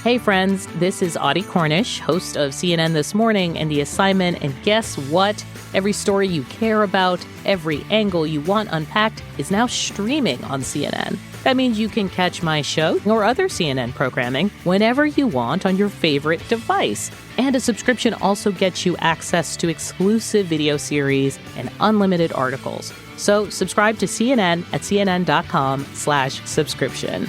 Hey friends, this is Audie Cornish, host of CNN This Morning and The Assignment, and guess what? Every story you care about, every angle you want unpacked is now streaming on CNN. That means you can catch my show or other CNN programming whenever you want on your favorite device. And a subscription also gets you access to exclusive video series and unlimited articles. So subscribe to CNN at cnn.com/subscription.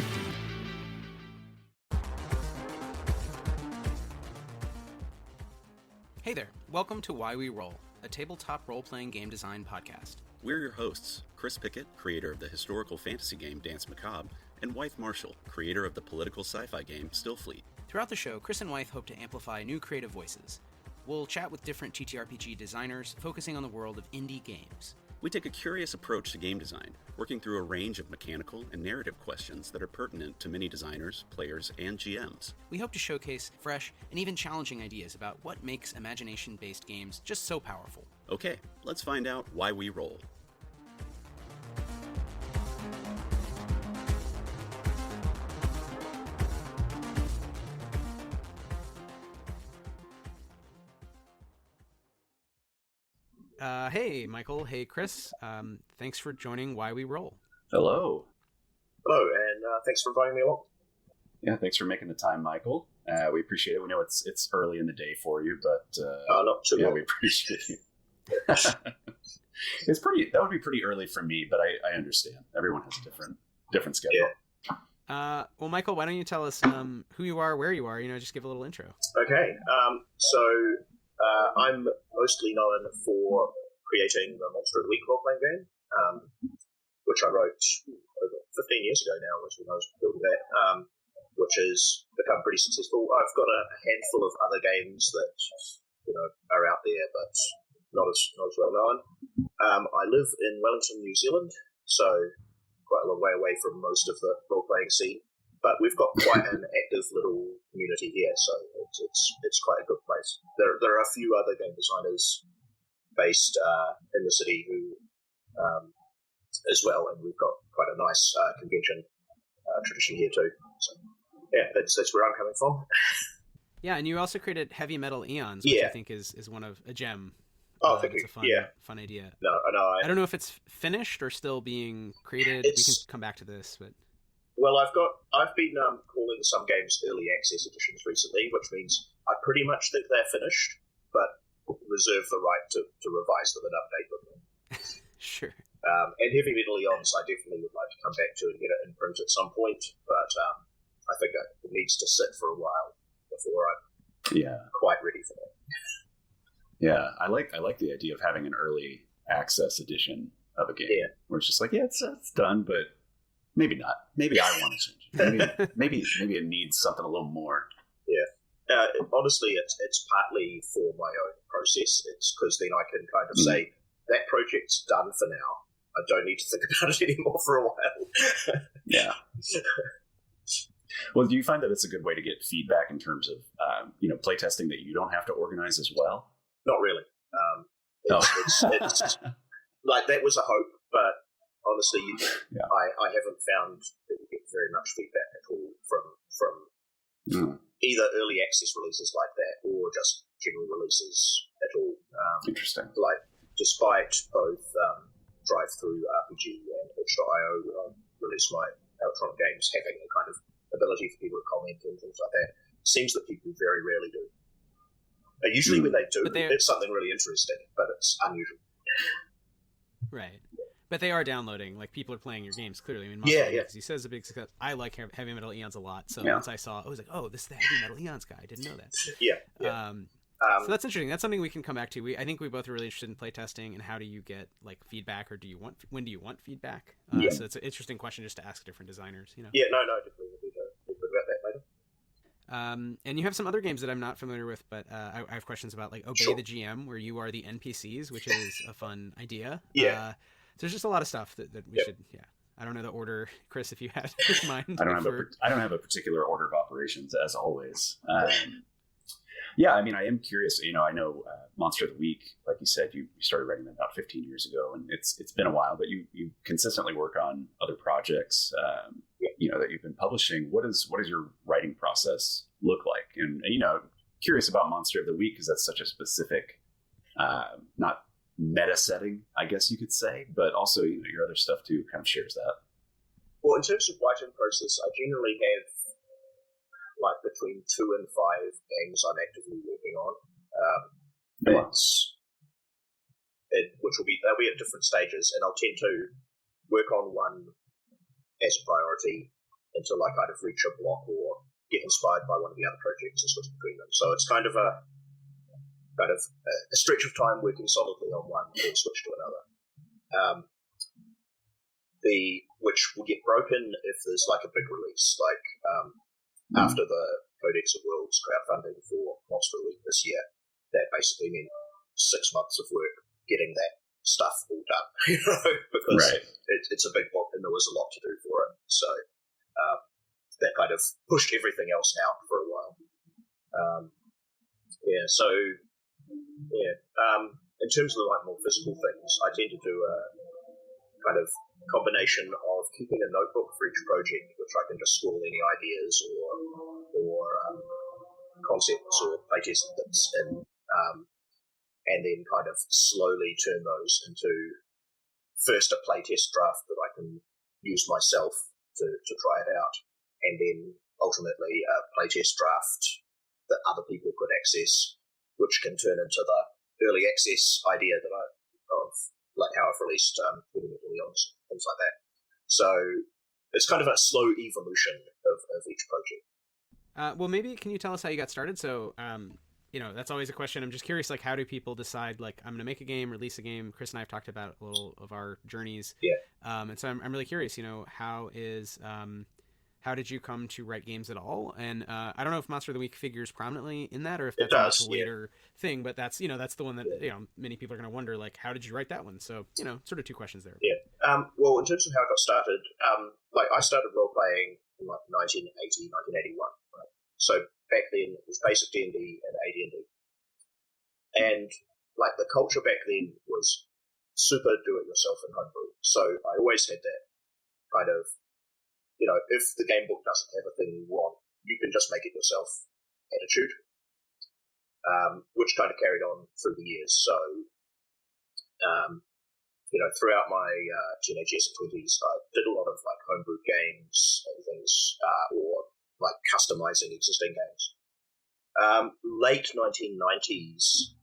Hey there, welcome to Why We Roll, a tabletop role-playing game design podcast. We're your hosts, Chris Pickett, creator of the historical fantasy game Dance Macabre, and Wythe Marshall, creator of the political sci-fi game Stillfleet. Throughout the show, Chris and Wythe hope to amplify new creative voices. We'll chat with different TTRPG designers, focusing on the world of indie games. We take a curious approach to game design, working through a range of mechanical and narrative questions that are pertinent to many designers, players, and GMs. We hope to showcase fresh and even challenging ideas about what makes imagination-based games just so powerful. Okay, let's find out why we roll. Hey, Michael. Hey, Chris. Thanks for joining Why We Roll. Hello. Hello, and thanks for inviting me along. Yeah, thanks for making the time, Michael. We appreciate it. We know it's early in the day for you, but not too long. we appreciate you. That would be pretty early for me, but I understand. Everyone has a different schedule. Yeah. Well, Michael, why don't you tell us who you are, where you are? Just give a little intro. Okay. I'm mostly known for creating the Monster of the Week role-playing game, which I wrote over 15 years ago now, was when I was building that, which has become pretty successful. I've got a handful of other games that are out there, but not as well known. I live in Wellington, New Zealand, so quite a long way away from most of the role-playing scene. But we've got quite an active little community here, so it's quite a good place. There are a few other game designers based in the city who as well, and we've got quite a nice convention tradition here too. So yeah, that's where I'm coming from. Yeah, and you also created Heavy Metal Eons, which I think is one of a gem. Oh, thank you. It's a fun idea. No, I don't know if it's finished or still being created. We can come back to this, but. Well, I've been calling some games early access editions recently, which means I pretty much think they're finished, but reserve the right to revise them and update them. Sure. And Heavy Metal Eons, I definitely would like to come back to and get it in print at some point, but I think it needs to sit for a while before I'm quite ready for that. Yeah, I like the idea of having an early access edition of a game where it's just like, it's done, but maybe not. Maybe I want to change it. Maybe it needs something a little more. Yeah. Honestly, it's partly for my own process. It's because then I can kind of say, that project's done for now. I don't need to think about it anymore for a while. Yeah. Well, do you find that it's a good way to get feedback in terms of, playtesting that you don't have to organize as well? Not really. It's like, that was a hope, but honestly, I haven't found that you get very much feedback at all from either early access releases like that or just general releases at all. Interesting. Like, despite both Drive-Thru RPG and Itch.io release my electronic games having a kind of ability for people to comment and things like that, it seems that people very rarely do. Usually when they do, it's something really interesting, but it's unusual. Right. But they are downloading, like people are playing your games, clearly. I mean, he says a big success. I like Heavy Metal Eons a lot, so once I saw it, I was like, oh, this is the Heavy Metal Eons guy. I didn't know that. Yeah. So that's interesting. That's something we can come back to. I think we both are really interested in playtesting and how do you get like feedback, or when do you want feedback? So it's an interesting question just to ask different designers. Yeah, no, definitely. We'll talk about that later. And you have some other games that I'm not familiar with, but I have questions about, like Obey the GM, where you are the NPCs, which is a fun idea. Yeah. So there's just a lot of stuff that we should. Yeah. I don't know the order, Chris, if you had in mind. I don't have a particular order of operations, as always. Yeah, I mean, I am curious. I know Monster of the Week, like you said, you started writing them about 15 years ago, and it's been a while. But you consistently work on other projects, that you've been publishing. What is your writing process look like? And curious about Monster of the Week because that's such a specific, not meta setting, I guess you could say, but also your other stuff too kind of shares that. Well, in terms of writing process, I generally have like between 2 and 5 games I'm actively working on. Which they'll be at different stages, and I'll tend to work on one as a priority until I kind of reach a block or get inspired by one of the other projects and switch between them. So it's kind of a stretch of time working solidly on one, then switch to another. Which will get broken if there's like a big release, like after the Codex of Worlds crowdfunding for Monster Week this year. That basically meant 6 months of work getting that stuff all done, because it's a big book and there was a lot to do for it. So that kind of pushed everything else out for a while. In terms of the more physical things, I tend to do a kind of combination of keeping a notebook for each project, which I can just scroll any ideas or concepts or playtest bits in, and then kind of slowly turn those into first a playtest draft that I can use myself to try it out, and then ultimately a playtest draft that other people could access, which can turn into the early access idea that of like how I've released Leons, things like that. So it's kind of a slow evolution of each project. Well, maybe can you tell us how you got started? So, that's always a question. I'm just curious, like, how do people decide, like, I'm going to make a game, release a game? Chris and I have talked about a little of our journeys. Yeah. And so I'm really curious, how did you come to write games at all? And I don't know if Monster of the Week figures prominently in that, or if that's a much later thing, but that's the one that, many people are going to wonder, like, how did you write that one? So, sort of 2 questions there. Yeah. Well, in terms of how I got started, I started role-playing in, 1980, 1981, right? So back then, it was basic D&D and AD&D. And, the culture back then was super do-it-yourself and homebrew. So I always had that kind of, if the game book doesn't have a thing you want, you can just make it yourself attitude, which kind of carried on through the years. So, throughout my teenagers and 20s, I did a lot of homebrew games and things, or customizing existing games. Late 1990s,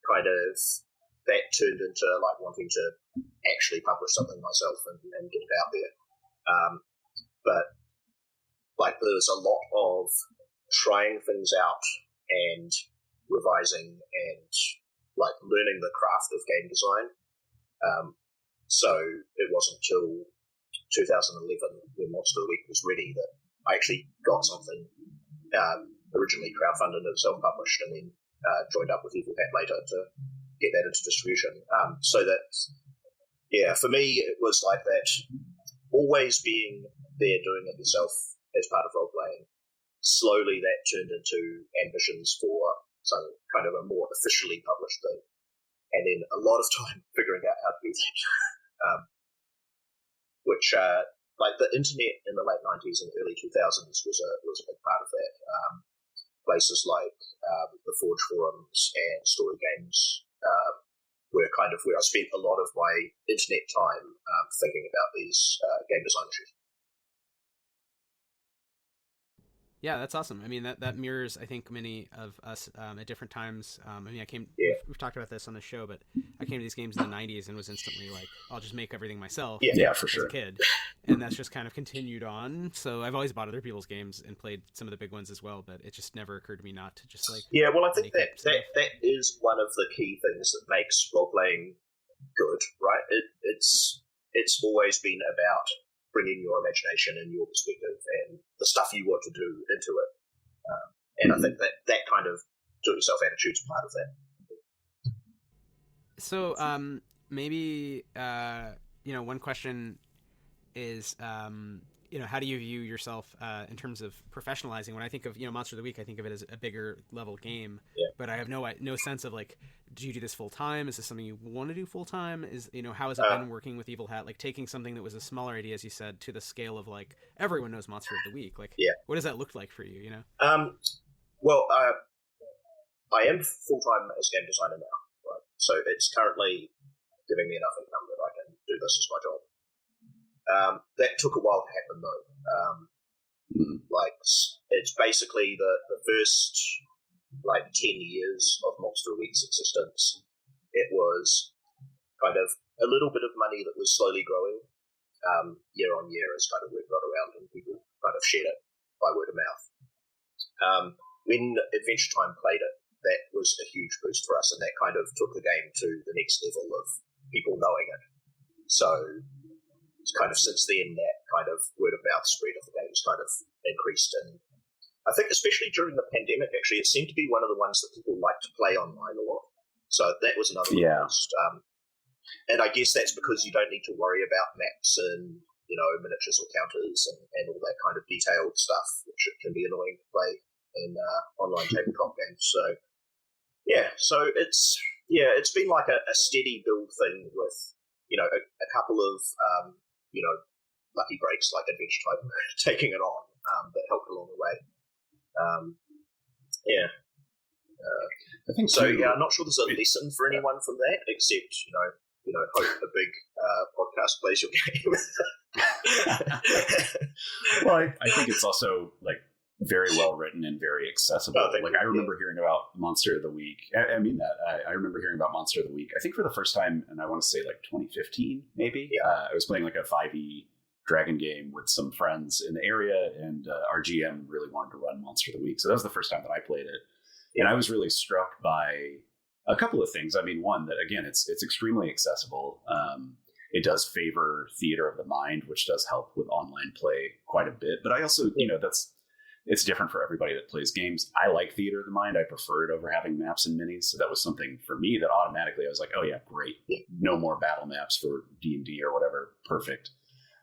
kind of that turned into wanting to actually publish something myself and get it out there. But there was a lot of trying things out and revising and learning the craft of game design. So it wasn't until 2011 when Monster Week was ready that I actually got something originally crowdfunded and self-published, and then joined up with Evil Hat later to get that into distribution. So that, for me, it was like that, always being there doing it yourself as part of role-playing. Slowly that turned into ambitions for some kind of a more officially published thing. And then a lot of time figuring out how to do that. Which, the internet in the late 90s and early 2000s was a big part of that. Places like the Forge forums and Story Games were kind of where I spent a lot of my internet time thinking about these game design issues. Yeah, that's awesome. I mean, that mirrors, I think, many of us at different times. We've talked about this on the show, but I came to these games in the 90s and was instantly like, I'll just make everything myself. Yeah, for sure. As a kid. And that's just kind of continued on. So I've always bought other people's games and played some of the big ones as well, but it just never occurred to me not to just Yeah, well, I think that is one of the key things that makes role-playing good, right? It's always been about bringing your imagination and your perspective and the stuff you want to do into it. And I think that kind of do-it-yourself attitude is part of that. So maybe, one question is, how do you view yourself in terms of professionalizing? When I think of, Monster of the Week, I think of it as a bigger level game, but I have no sense of like, do you do this full time? Is this something you want to do full time? How has it been working with Evil Hat, like taking something that was a smaller idea, as you said, to the scale of like everyone knows Monster of the Week? Like, what does that look like for you? Well, I am full time as game designer now, right? So it's currently giving me enough income that I can do this as my job. That took a while to happen, though. Like, it's basically the first 10 years of Monster Week's existence. It was kind of a little bit of money that was slowly growing year on year as kind of word got around and people kind of shared it by word of mouth. When Adventure Time played it, that was a huge boost for us, and that kind of took the game to the next level of people knowing it. So it's kind of since then that kind of word of mouth spread of the game has kind of increased, and I think especially during the pandemic, actually, it seemed to be one of the ones that people like to play online a lot. So that was another boost. And I guess that's because you don't need to worry about maps and miniatures or counters and all that kind of detailed stuff, which can be annoying to play in online tabletop games. So it's been like a steady build thing with a couple of lucky breaks like Adventure Time taking it on that helped along the way. I think so. I'm not sure there's a lesson for anyone from that, except hope a big podcast plays your game. Well, I think it's also like very well written and very accessible. I remember hearing about Monster of the Week. I mean that. I remember hearing about Monster of the Week, I think for the first time, and I want to say like 2015, maybe. I was playing like a 5e dragon game with some friends in the area, and our GM really wanted to run Monster of the Week. So that was the first time that I played it. And I was really struck by a couple of things. I mean, one, that again, it's extremely accessible. It does favor theater of the mind, which does help with online play quite a bit. But I also, it's different for everybody that plays games. I like theater of the mind. I prefer it over having maps and minis. So that was something for me that automatically I was like, oh yeah, great. No more battle maps for D&D or whatever. Perfect.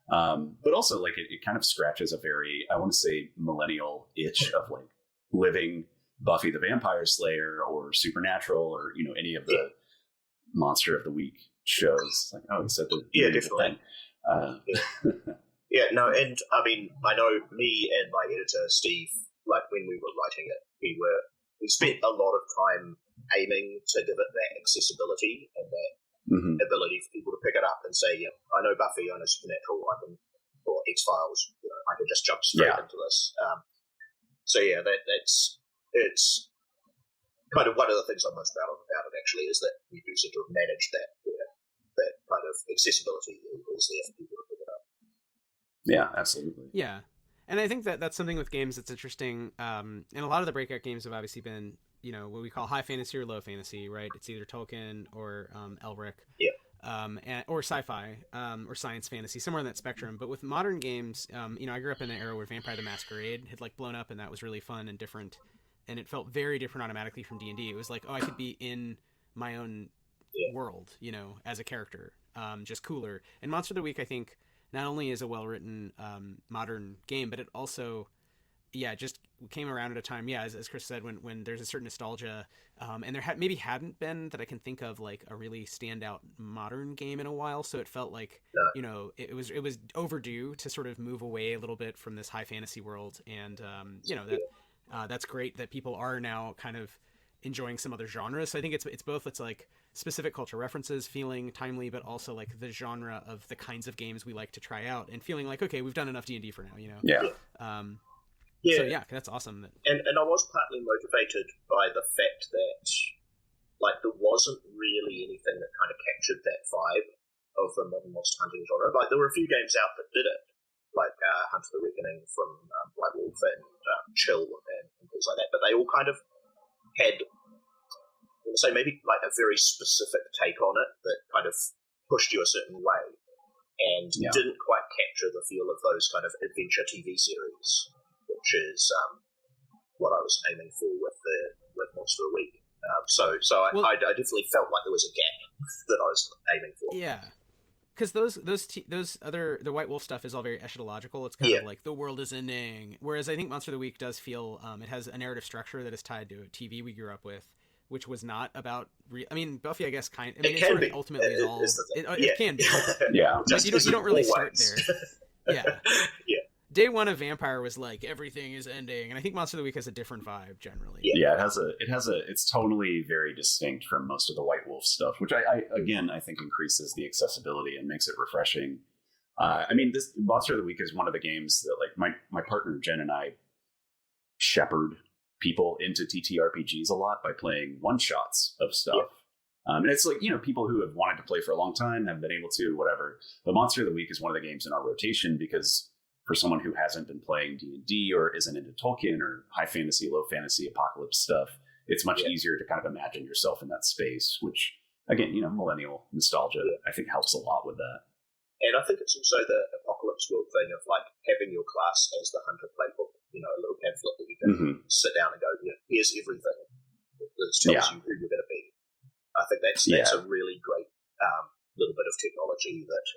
But also like it kind of scratches a very, I want to say, millennial itch of like living Buffy the Vampire Slayer or Supernatural or any of the Monster of the Week shows. Like, oh, he said the definitely. And I mean, I know me and my editor Steve, like when we were writing it, we spent a lot of time aiming to give it that accessibility and that ability for people to pick it up and say, I know Buffy, I know Supernatural, or X-Files, I can just jump straight into this. It's kind of one of the things I'm most proud of about it, actually, is that we do seem to have managed that, where that kind of accessibility is there for people to pick it up. Yeah, absolutely. Yeah. And I think that's something with games that's interesting. And a lot of the breakout games have obviously been, what we call high fantasy or low fantasy, right? It's either Tolkien or Elric. Or sci-fi, or science fantasy, somewhere in that spectrum. But with modern games, I grew up in an era where Vampire the Masquerade had like blown up, and that was really fun and different. And it felt very different automatically from D&D. It was like, I could be in my own world, as a character, just cooler. And Monster of the Week, I think, not only is a well-written modern game, but it also, just came around at a time, as Chris said, when there's a certain nostalgia, and there maybe hadn't been that I can think of like a really standout modern game in a while. So it felt like, it was overdue to sort of move away a little bit from this high fantasy world, and that's great that people are now kind of enjoying some other genres. So I think it's both. It's like specific culture references feeling timely, but also like the genre of the kinds of games we like to try out and feeling like, okay, we've done enough D&D for now, So that's awesome. And I was partly motivated by the fact that like there wasn't really anything that kind of captured that vibe of the modern monster hunting genre. Like there were a few games out that did it, like Hunt of the Reckoning from White Wolf and Chill and things like that. But they all kind of had, I would say, maybe like a very specific take on it that kind of pushed you a certain way and didn't quite capture the feel of those kind of adventure TV series, which is what I was aiming for with Monster of the Week. I definitely felt like there was a gap that I was aiming for. Yeah. because the White Wolf stuff is all very eschatological. It's kind of like the world is ending. Whereas I think Monster of the Week does feel it has a narrative structure that is tied to a TV we grew up with, which was not about. Buffy, I guess, it sort of ultimately is all. It can be. Yeah, but you don't really start there. Yeah. Yeah. Day one of Vampire was like everything is ending, and I think Monster of the Week has a different vibe generally. Yeah, it's tonally very distinct from most of the White Wolf stuff, which I think increases the accessibility and makes it refreshing. This Monster of the Week is one of the games that like my partner Jen and I shepherd people into TTRPGs a lot by playing one shots of stuff. Yeah. And it's like, people who have wanted to play for a long time, haven't been able to, whatever. But Monster of the Week is one of the games in our rotation because for someone who hasn't been playing D&D or isn't into Tolkien or high fantasy, low fantasy, apocalypse stuff, it's much easier to kind of imagine yourself in that space, which, again, millennial nostalgia, I think helps a lot with that. And I think it's also the apocalypse world thing of like having your class as the hunter playbook, a little pamphlet that you can sit down and go, here's everything that tells you who you're going to be. I think that's a really great little bit of technology that,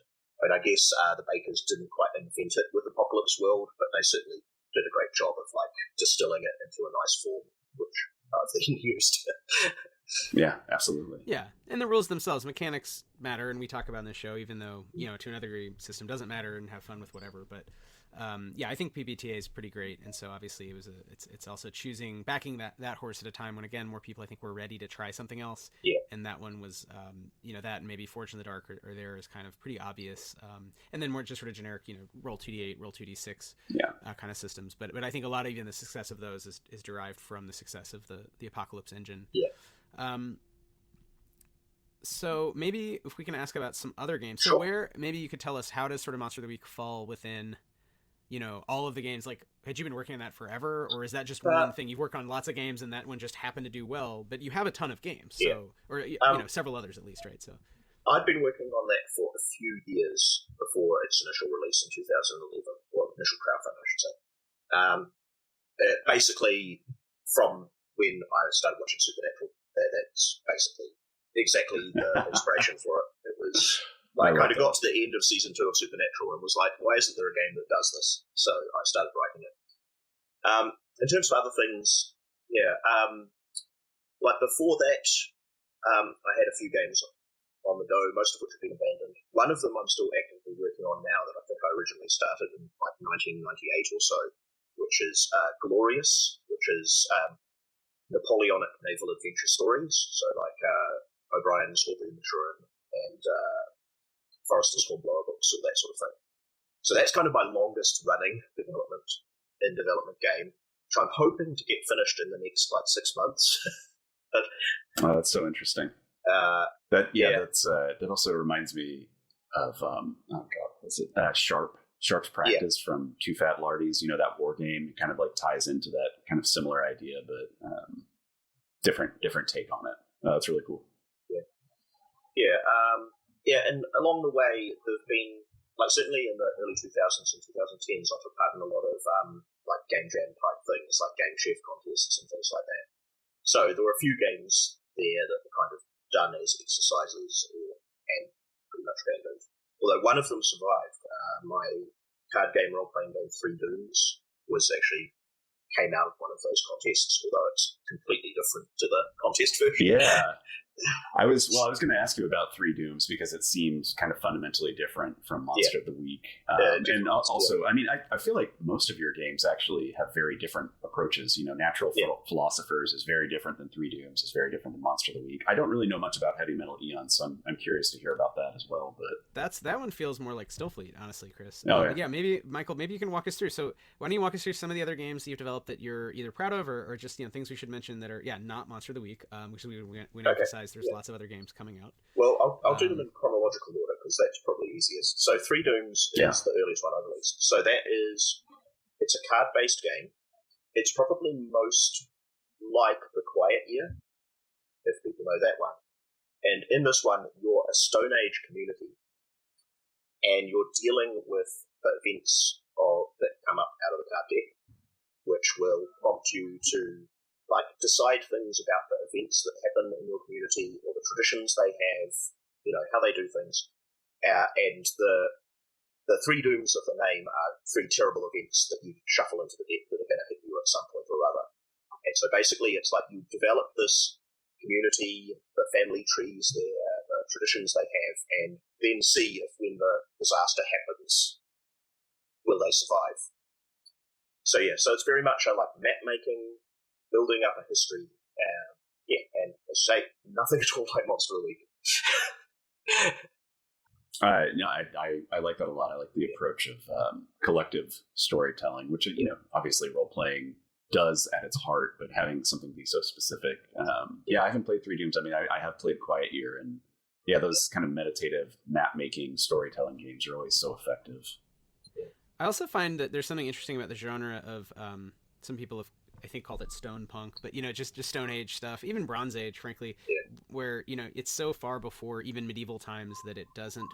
I guess the Bakers didn't quite invent it with Apocalypse World, but they certainly did a great job of like distilling it into a nice form, which I've then used. Yeah, absolutely. Yeah, and the rules themselves, mechanics matter, and we talk about in the show, even though, to another degree, system doesn't matter and have fun with whatever. But I think PBTA is pretty great, and so obviously it's also backing that horse at a time when, again, more people I think were ready to try something else. Yeah. And that one was, that and maybe Forge in the Dark are there is kind of pretty obvious. And then more just sort of generic, roll 2d8, roll 2d6 kind of systems. But I think a lot of even the success of those is derived from the success of the Apocalypse engine. Yeah. So maybe if we can ask about some other games. So where maybe you could tell us, how does sort of Monster of the Week fall within, all of the games? Like, had you been working on that forever, or is that just one thing? You've worked on lots of games and that one just happened to do well, but you have a ton of games, or several others at least, right? So I'd been working on that for a few years before its initial release in 2011, or initial crowdfunding, I should say. Basically, from when I started watching Supernatural, that's basically exactly the inspiration for it. It was like I kind of got to the end of season 2 of Supernatural and was like, why isn't there a game that does this? So I started writing it. In terms of other things, like before that, I had a few games on the go, most of which have been abandoned. One of them I'm still actively working on now that I think I originally started in like 1998 or so, which is Glorious, which is Napoleonic naval adventure stories. So like O'Brien's Aubrey Maturin and Forrester's Hornblower books, all that sort of thing. So that's kind of my longest running development game, which I'm hoping to get finished in the next like 6 months. Oh, that's so interesting. That also reminds me of Sharp's Practice from Two Fat Lardies. That war game, it kind of like ties into that kind of similar idea, but different take on it. That's really cool. And along the way, there've been, like, certainly in the early 2000s and 2010s, I took part in a lot of like game jam type things, like game chef contests and things like that. So there were a few games there that were kind of done as exercises and pretty much abandoned. Although one of them survived. My card game, role-playing game, Three Dooms, came out of one of those contests, although it's completely different to the contest version. Yeah. I was going to ask you about Three Dooms because it seems kind of fundamentally different from Monster of the Week. And also, I feel like most of your games actually have very different approaches. Natural Philosophers is very different than Three Dooms, is very different than Monster of the Week. I don't really know much about Heavy Metal Eon, so I'm curious to hear about that as well. But that one feels more like Stillfleet, honestly, Chris. Maybe Michael, maybe you can walk us through. So why don't you walk us through some of the other games that you've developed that you're either proud of or just things we should mention that are not Monster of the Week, which we emphasize. There's lots of other games coming out. Well, I'll do them in chronological order because that's probably easiest. So Three Dooms is the earliest one I released. So it's a card-based game. It's probably most like The Quiet Year, if people know that one. And in this one, you're a Stone Age community, and you're dealing with the events that come up out of the card deck, which will prompt you to decide things about the events that happen in your community or the traditions they have, how they do things. and the three dooms of the name are three terrible events that you shuffle into the deck that are going to hit you at some point or other. And so basically it's like you develop this community, the family trees, the traditions they have, and then see if when the disaster happens, will they survive. So so it's very much a like map making, building up a history, and as I say, nothing at all like Monster of the Week. No, I like that a lot. I like the approach of collective storytelling, which obviously role playing does at its heart, but having something be so specific. I haven't played Three Dooms. I mean, I have played Quiet Year, and those kind of meditative map making storytelling games are always so effective. I also find that there's something interesting about the genre of some people have, I think, called it stone punk, but just Stone Age stuff, even Bronze Age, frankly, where it's so far before even medieval times that it doesn't.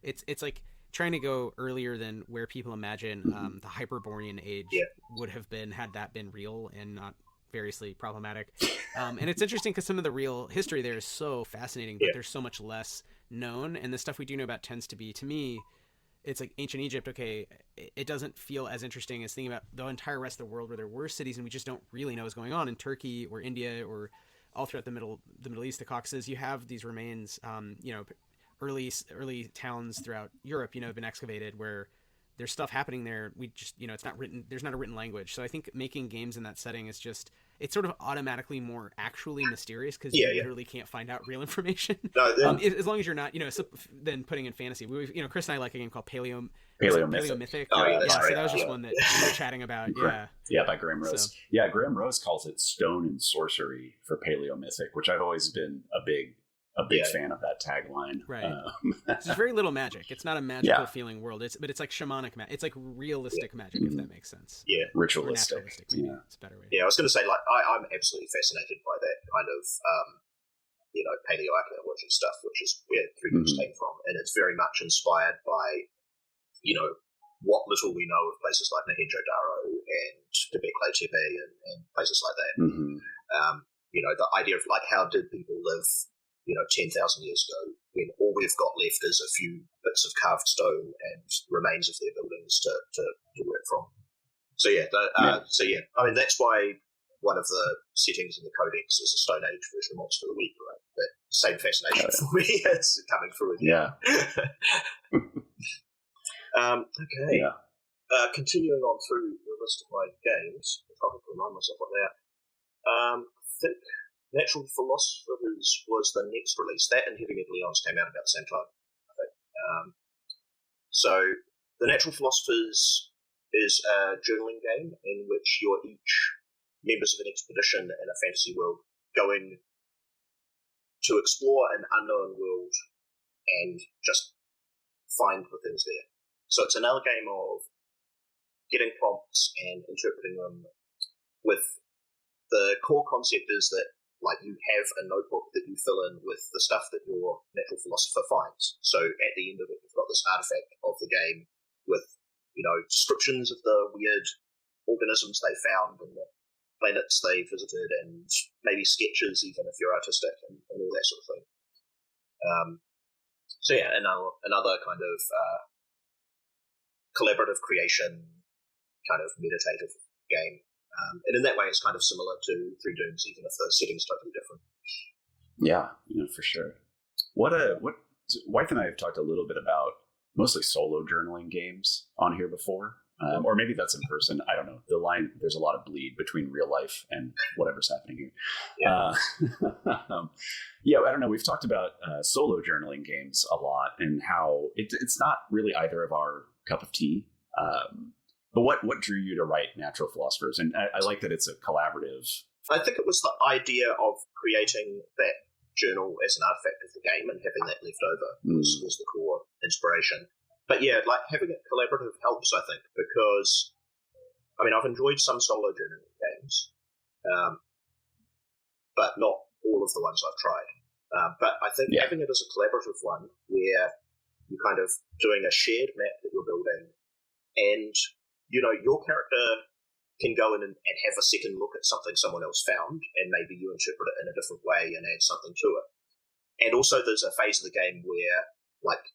It's like trying to go earlier than where people imagine the Hyperborean age would have been had that been real and not variously problematic. And it's interesting because some of the real history there is so fascinating, but there's so much less known, and the stuff we do know about tends to be, to me, it's like ancient Egypt. Okay, it doesn't feel as interesting as thinking about the entire rest of the world where there were cities and we just don't really know what's going on in Turkey or India or all throughout the Middle East, the Caucasus. You have these remains, early towns throughout Europe, have been excavated where there's stuff happening there. We just, it's not written. There's not a written language. So I think making games in that setting is just, it's sort of automatically more actually mysterious because you literally can't find out real information. No, as long as you're not, then putting in fantasy. Chris and I like a game called Paleomythic. So that was just one that we were chatting about. By Graham Rose. So. Graham Rose calls it stone and sorcery for Paleomythic, which I've always been a big fan of that tagline. Right. There's very little magic. It's not a magical feeling world. But it's like shamanic magic. It's like realistic magic, if that makes sense. Yeah. Ritualistic. Maybe. It's a better way. Yeah, I was going to say, like, I'm absolutely fascinated by that kind of, paleoarchaeology stuff, which is where Three Dooms came from. And it's very much inspired by, what little we know of places like Mohenjo-Daro and Göbekli Tepe and places like that. The idea of, like, how did people live 10,000 years ago, when all we've got left is a few bits of carved stone and remains of their buildings to work from. I mean, that's why one of the settings in the Codex is a Stone Age version of Monster of the Week, right? That same fascination for me is coming through again. Okay. Continuing on through the list of my games, if I can remind myself of that. I think Natural Philosophers was the next release. That and Heavy Metal Eons came out about the same time, I think. So the Natural Philosophers is a journaling game in which you're each members of an expedition in a fantasy world going to explore an unknown world and just find the things there. So it's another game of getting prompts and interpreting them with the core concept is that like you have a notebook that you fill in with the stuff that your natural philosopher finds. So at the end of it, you've got this artifact of the game with, descriptions of the weird organisms they found and the planets they visited and maybe sketches even if you're artistic and all that sort of thing. Another kind of collaborative creation, kind of meditative game. And in that way, it's kind of similar to Three Dooms, even if the setting's totally different. Yeah, for sure. Wife and I have talked a little bit about mostly solo journaling games on here before, or maybe that's in person. I don't know. There's a lot of bleed between real life and whatever's happening here. Yeah, I don't know. We've talked about solo journaling games a lot and how it's not really either of our cup of tea. But what drew you to write Natural Philosophers? And I like that it's a collaborative. I think it was the idea of creating that journal as an artifact of the game and having that left over was the core inspiration. But yeah, like having it collaborative helps, I think, because, I mean, I've enjoyed some solo journaling games, but not all of the ones I've tried. But I think having it as a collaborative one where you're kind of doing a shared map that you're building and your character can go in and have a second look at something someone else found, and maybe you interpret it in a different way and add something to it. And also there's a phase of the game where, like,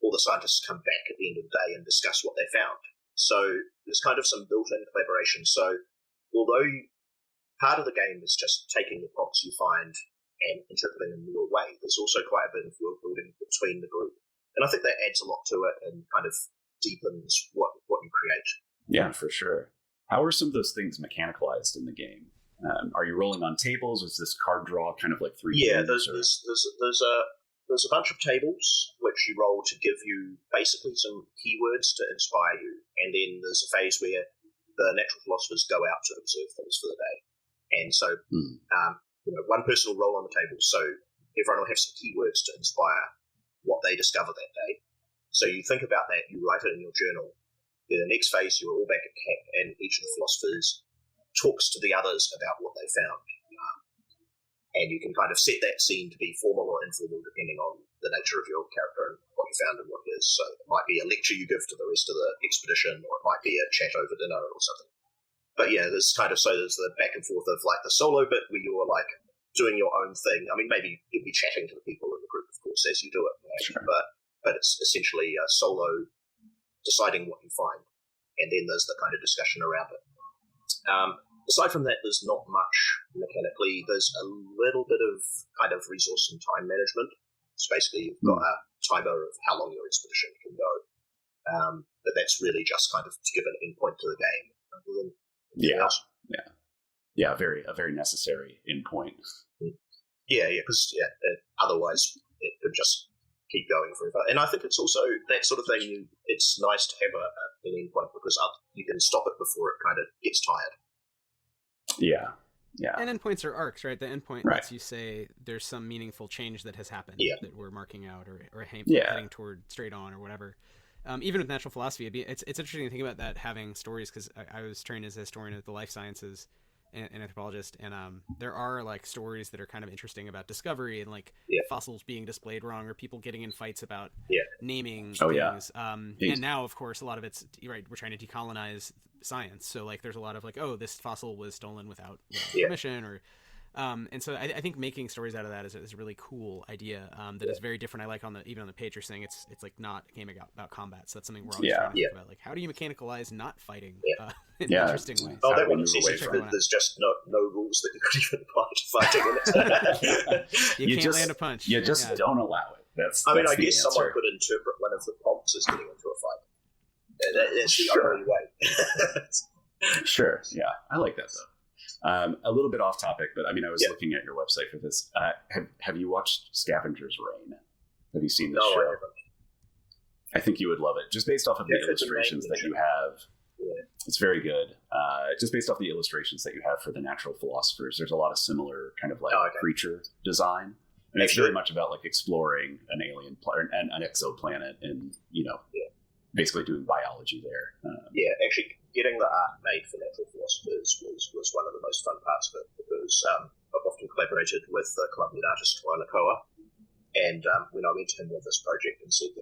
all the scientists come back at the end of the day and discuss what they found. So there's kind of some built-in collaboration. So although part of the game is just taking the prompts you find and interpreting them in your way, there's also quite a bit of world building between the group. And I think that adds a lot to it and kind of deepens what you create. Yeah, for sure. How are some of those things mechanicalized in the game? Are you rolling on tables? Is this card draw kind of like 3D? Yeah, there's a bunch of tables which you roll to give you basically some keywords to inspire you, and then there's a phase where the natural philosophers go out to observe things for the day. And so one person will roll on the table, so everyone will have some keywords to inspire what they discover that day. So you think about that, you write it in your journal. Then the next phase, you're all back at camp, and each of the philosophers talks to the others about what they found. And you can kind of set that scene to be formal or informal depending on the nature of your character and what you found and what it is. So it might be a lecture you give to the rest of the expedition, or it might be a chat over dinner or something. But yeah, there's the back and forth of like the solo bit where you're like doing your own thing. I mean, maybe you'll be chatting to the people in the group, of course, as you do it. Sure. But it's essentially a solo deciding what you find, and then there's the kind of discussion around it. Aside from that, there's not much mechanically. There's a little bit of kind of resource and time management. So basically, you've got a timer of how long your expedition can go. But that's really just kind of to give an endpoint to the game. Yeah, a very necessary endpoint. Because otherwise it could just keep going forever. And I think it's also that sort of thing. It's nice to have an endpoint because you can stop it before it kind of gets tired. Yeah. And endpoints are arcs, right? The endpoint lets you say there's some meaningful change that has happened that we're marking out or heading toward straight on or whatever. Even with natural philosophy, it's interesting to think about that, having stories, because I was trained as a historian of the life sciences and anthropologist, and there are like stories that are kind of interesting about discovery and like fossils being displayed wrong or people getting in fights about naming things. And now, of course, a lot of it's we're trying to decolonize science, so like there's a lot of like, oh, this fossil was stolen without permission, or and so I think making stories out of that is a really cool idea that is very different. I like even on the page you're saying it's like not a game about combat, so that's something we're always trying to think about, like how do you mechanicalize not fighting in interesting ways. Oh, that makes sense. There's just no rules that you could even apply to fighting in it. you can't land a punch. You just don't allow it. I guess someone could interpret one of the prompts as getting into a fight. That's the only way. Sure, yeah. I like that though. A little bit off topic, but I mean, I was looking at your website for this. Have you watched Scavenger's Reign? Have you seen this show? I haven't. I think you would love it. Just based off of the illustrations that you have. Yeah. It's very good. Just based off the illustrations that you have for the natural philosophers, there's a lot of similar kind of like creature design. And it's very much about like exploring an alien planet, an exoplanet, and basically doing biology there. Actually, getting the art made for natural philosophers was one of the most fun parts of it, because I've often collaborated with the Colombian artist Juanacoa, and when I went to him with this project and said,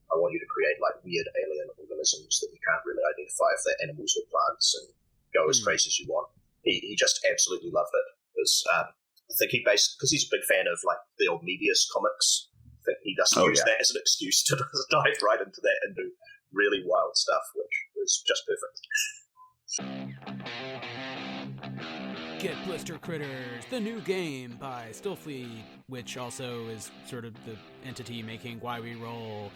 I want you to create like weird alien organisms that you can't really identify if they're animals or plants, and go as crazy as you want, he just absolutely loved it. Because I think because he's a big fan of like the old Mebius comics, I think he just used that as an excuse to dive right into that and do really wild stuff, which was just perfect. Get Blister Critters, the new game by Stillfleet, which also is sort of the entity making Why We Roll.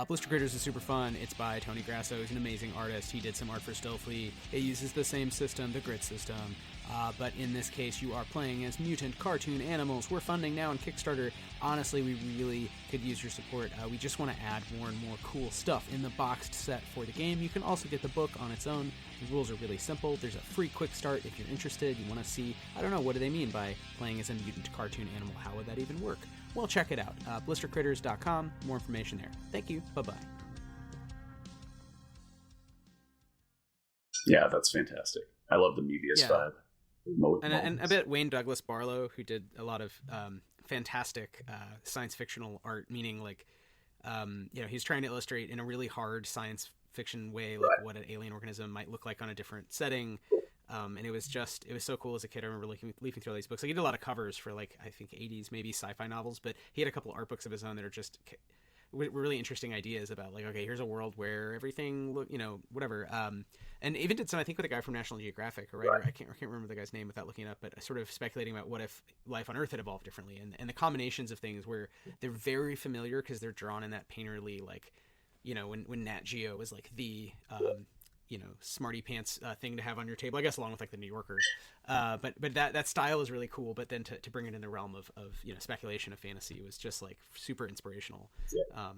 Blister Critters is super fun. It's by Tony Grasso. He's an amazing artist. He did some art for Stillfleet. It uses the same system, the grid system. But in this case, you are playing as mutant cartoon animals. We're funding now on Kickstarter. Honestly, we really could use your support. We just want to add more and more cool stuff in the boxed set for the game. You can also get the book on its own. The rules are really simple. There's a free quick start if you're interested. You want to see, what do they mean by playing as a mutant cartoon animal? How would that even work? Well, check it out. blistercritters.com. More information there. Thank you. Bye-bye. Yeah, that's fantastic. I love the Mebius vibe. And I bet Wayne Douglas Barlow, who did a lot of fantastic science fictional art, meaning like, he's trying to illustrate in a really hard science fiction way, like what an alien organism might look like on a different setting. And it was so cool as a kid. I remember leafing through all these books. Like, he did a lot of covers for like, I think 80s, maybe sci-fi novels, but he had a couple art books of his own that are just really interesting ideas about like, okay, here's a world where everything look, whatever. And even did some, I think, with a guy from National Geographic, a writer, Right. I can't remember the guy's name without looking it up, but sort of speculating about what if life on Earth had evolved differently, and the combinations of things where they're very familiar because they're drawn in that painterly, like, when Nat Geo was like the smarty pants thing to have on your table, I guess, along with like the New Yorker. But that style is really cool. But then to bring it in the realm of speculation of fantasy was just like super inspirational. Yeah.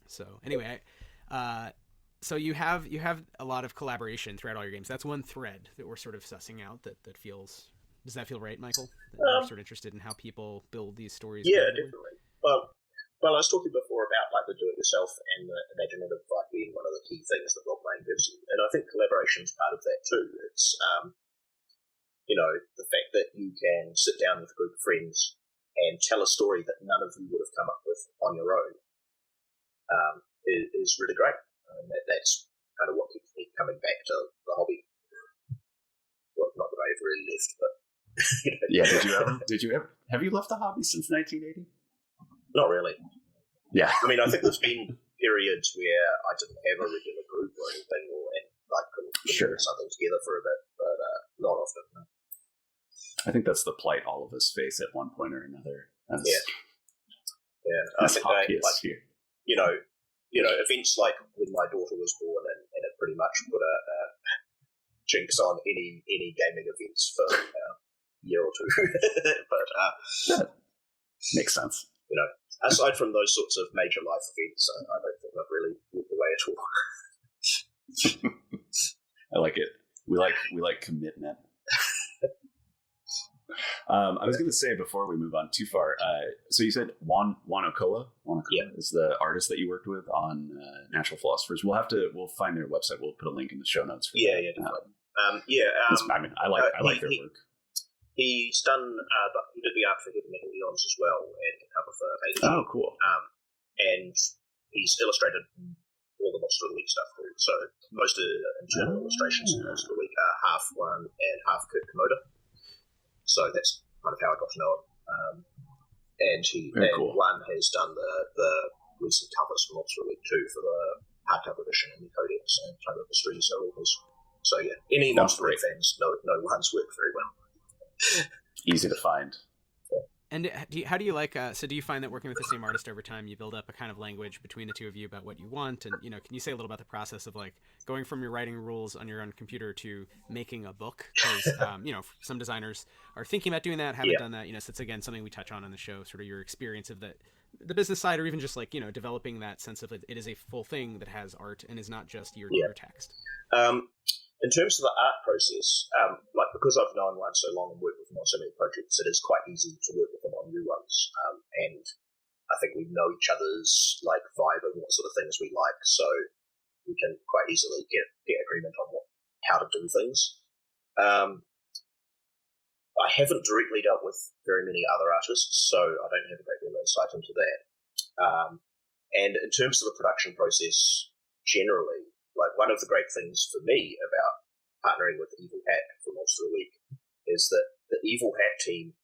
So anyway, so you have a lot of collaboration throughout all your games. That's one thread that we're sort of sussing out. That feels. Does that feel right, Michael? That you're sort of interested in how people build these stories. Yeah, definitely. Well, I was talking before about like the do-it-yourself and the imaginative like being one of the key things that role-playing gives you, and I think collaboration is part of that too. It's the fact that you can sit down with a group of friends and tell a story that none of you would have come up with on your own is really great. That's kind of what keeps me coming back to the hobby. Well, not that I ever really left, but yeah. Did you ever? Have you left the hobby since 1980? Not really. Yeah. I mean, I think there's been periods where I didn't have a regular group or anything, and couldn't Sure. put something together for a bit, but not often. No. I think that's the plight all of us face at one point or another. Yeah. I think hobbyists here. Events like when my daughter was born, and it pretty much put a jinx on any gaming events for a year or two. But that makes sense. Aside from those sorts of major life events, I don't think I've really moved away at all. I like it. We like commitment. I was going to say before we move on too far. So you said Wanokoa. Yeah. Is the artist that you worked with on Natural Philosophers. We'll find their website. We'll put a link in the show notes. For Yeah, that. definitely. I like their work. He's done. He did the art for Heaven and Eons as well, and the cover for Asia. Oh, cool. And he's illustrated all the Monster of the Week stuff too. So most of the internal illustrations in Monster of the Week are half one and half Kurt Komoda. So that's kind of how I got to know him. And cool. one has done the recent covers for Monster of the Week too for the hardcover edition and the Codex and Time of Mystery. So yeah, any Monster of the Week fans know one's work very well. Easy to find. And how do you like? So do you find that working with the same artist over time, you build up a kind of language between the two of you about what you want? And can you say a little about the process of like going from your writing rules on your own computer to making a book? Because some designers are thinking about doing that, haven't done that. So it's again something we touch on the show, sort of your experience of the business side, or even just like developing that sense of it is a full thing that has art and is not just your text. In terms of the art process, because I've known one so long and worked with him on so many projects, it is quite easy to work with him on new ones. And I think we know each other's like vibe and what sort of things we like, so we can quite easily get agreement on how to do things. I haven't directly dealt with very many other artists, so I don't have a great deal of insight into that. And in terms of the production process generally, like one of the great things for me about partnering with Evil Hat for Monster of the Week is that the Evil Hat team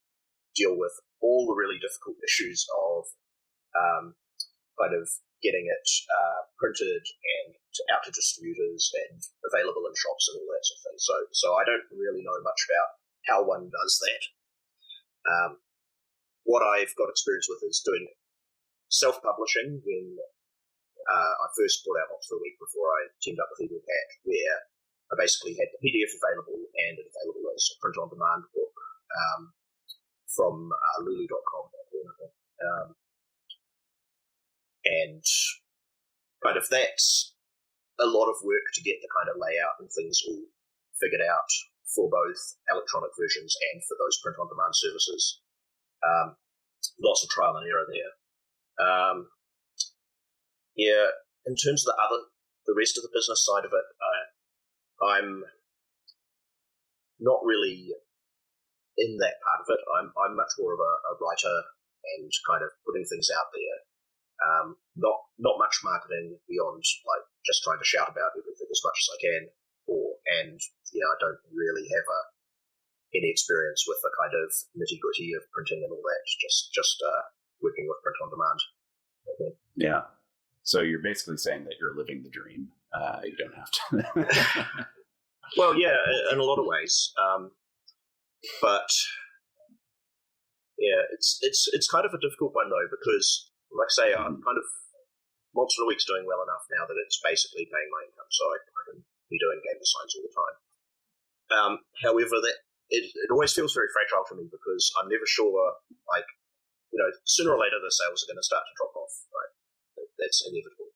deal with all the really difficult issues of kind of getting it printed and out to distributors and available in shops and all that sort of thing. So I don't really know much about how one does that. What I've got experience with is doing self-publishing when I first brought out Monster of the Week before I teamed up with Evil Hat, where I basically had the PDF available and it available as a print-on-demand book from Lulu.com. And kind of that's a lot of work to get the kind of layout and things all figured out for both electronic versions and for those print-on-demand services. Lots of trial and error there. In terms of the rest of the business side of it, I'm not really in that part of it. I'm much more of a writer and kind of putting things out there. Not much marketing beyond like just trying to shout about everything as much as I can. I don't really have any experience with the kind of nitty gritty of printing and all that. Just working with print on demand. Yeah. So you're basically saying that you're living the dream. You don't have to. Well, yeah, in a lot of ways. But yeah, it's kind of a difficult one though, because like I say, I'm kind of Monster of the Week's doing well enough now that it's basically paying my income, so I can be doing game designs all the time. However, it always feels very fragile for me because I'm never sure, like, sooner or later the sales are going to start to drop off, right? That's inevitable.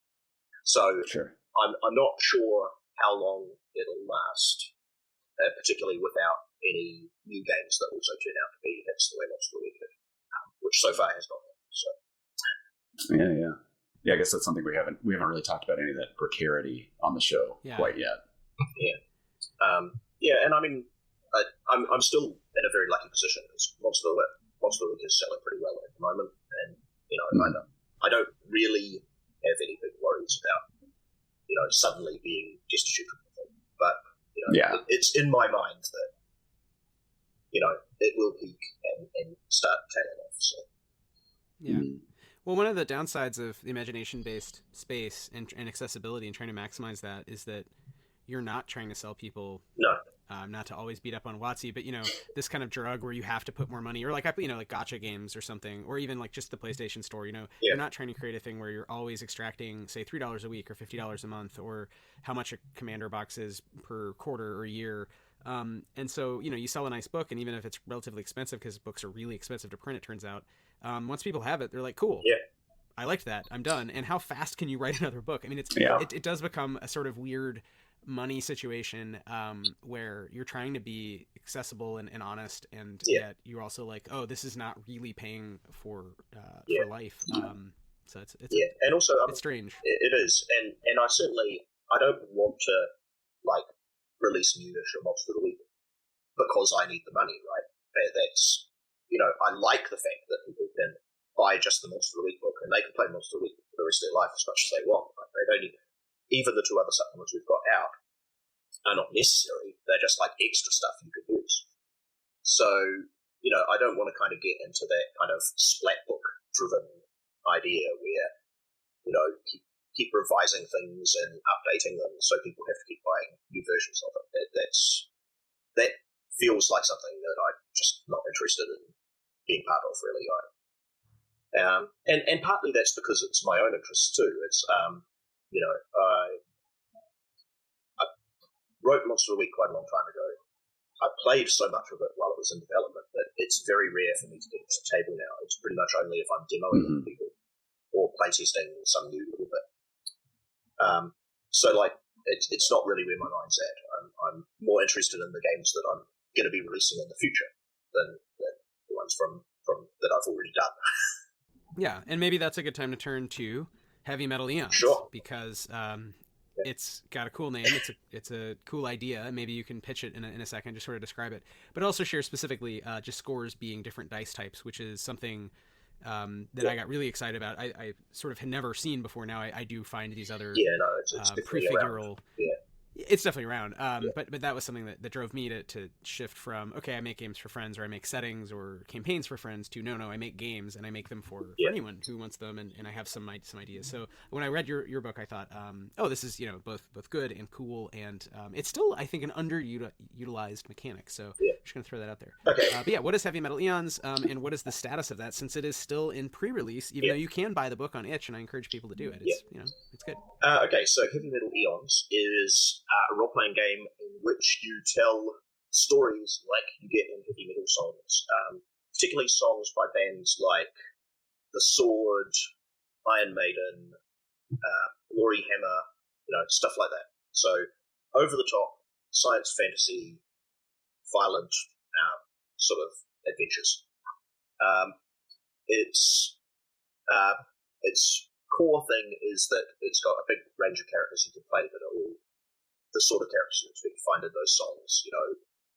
So Sure. I'm not sure how long it'll last, particularly without any new games that also turn out to be hits the way Monster of the Week did, which so far has not happened. So. Yeah, I guess that's something we haven't really talked about, any of that precarity on the show quite yet. Yeah, and I mean, I'm still in a very lucky position. Monster of the Week is selling pretty well at the moment, and I don't really have any big worries about suddenly being destitute of anything. But it's in my mind that it will peak and start tailing off. So. Yeah. Well, one of the downsides of the imagination-based space and accessibility and trying to maximize that is that you're not trying to sell people. No. Not to always beat up on WotC, but this kind of drug where you have to put more money, or like gacha games or something, or even like just the PlayStation Store. You're not trying to create a thing where you're always extracting, say, $3 a week or $50 a month, or how much a Commander box is per quarter or year. And so you sell a nice book, and even if it's relatively expensive, because books are really expensive to print, it turns out. Once people have it, they're like, cool. Yeah. I liked that. I'm done. And how fast can you write another book? I mean, it does become a sort of weird money situation where you're trying to be accessible and honest, and yet you're also like, oh, this is not really paying for life. So it's and also it's strange. It is, and I don't want to like release a new issue of Monster of the Week because I need the money, right? That's I like the fact that people can buy just the Monster of the Week book and they can play Monster of the Week for the rest of their life as much as they want. Right? They don't need even the two other supplements we've got out are not necessary. They're just like extra stuff you could use. So, I don't want to kind of get into that kind of splat book driven idea where, keep revising things and updating them so people have to keep buying new versions of it. That feels like something that I'm just not interested in being part of, really. And partly that's because it's my own interests too. It's I wrote Monster of the Week quite a long time ago. I played so much of it while it was in development that it's very rare for me to get to the table now. It's pretty much only if I'm demoing with people or playtesting some new little bit. So like it's not really where my mind's at. I'm more interested in the games that I'm going to be releasing in the future than the ones from that I've already done. Yeah, and maybe that's a good time to turn to Heavy Metal Eons. Sure. Because it's got a cool name. It's a cool idea. Maybe you can pitch it in a second, just sort of describe it. But also share specifically just scores being different dice types, which is something that I got really excited about. I sort of had never seen before. Now I do find these other it's prefigural. It's definitely around. But that was something that drove me to shift from, okay, I make games for friends, or I make settings or campaigns for friends, to no, I make games and I make them for anyone who wants them, and I have some ideas. So when I read your book, I thought, this is both good and cool, and it's still, I think, an underutilized mechanic. So I'm just gonna throw that out there. Okay. But what is Heavy Metal Eons, and what is the status of that, since it is still in pre-release, even though you can buy the book on itch, and I encourage people to do it. It's it's good. Okay, so Heavy Metal Eons is a role-playing game in which you tell stories like you get in heavy metal songs, particularly songs by bands like The Sword, Iron Maiden, Glory Hammer, stuff like that. So over the top, science fantasy, violent sort of adventures. Its core thing is that it's got a big range of characters you can play that are all the sort of characters you expect to find in those songs,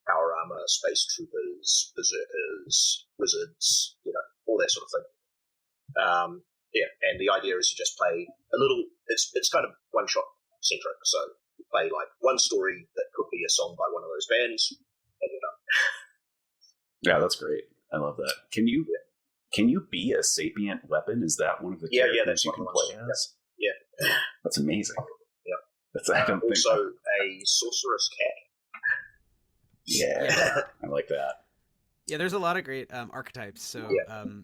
power armor, space troopers, berserkers, wizards, all that sort of thing. And the idea is to just play a little. It's kind of one shot centric, so you play like one story that could be a song by one of those bands, and you're done. Yeah, that's great. I love that. Can you Can you be a sapient weapon? Is that one of the characters that's you can play as? Yeah. That's amazing. Yeah. That's I don't also think a sorceress cat. Yeah, I like that. Yeah, there's a lot of great archetypes. So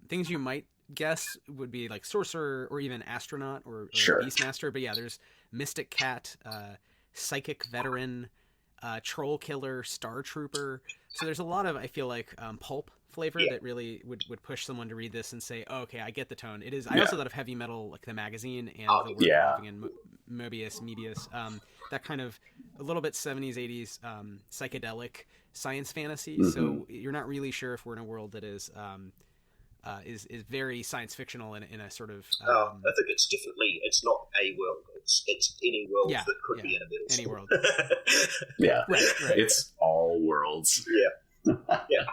things you might guess would be like sorcerer or even astronaut or beastmaster. But yeah, there's mystic cat, psychic veteran, troll killer, star trooper. So there's a lot of, I feel like, pulp flavor that really would push someone to read this and say, oh, okay, I get the tone. It is. I also thought of Heavy Metal, like the magazine, and the word involving in Moebius, that kind of a little bit 70s, 80s psychedelic science fantasy. Mm-hmm. So you're not really sure if we're in a world that is very science fictional in a sort of. I think it's not a world. It's any world that could be in a middle any school. world. Yeah, right. It's all worlds. Yeah.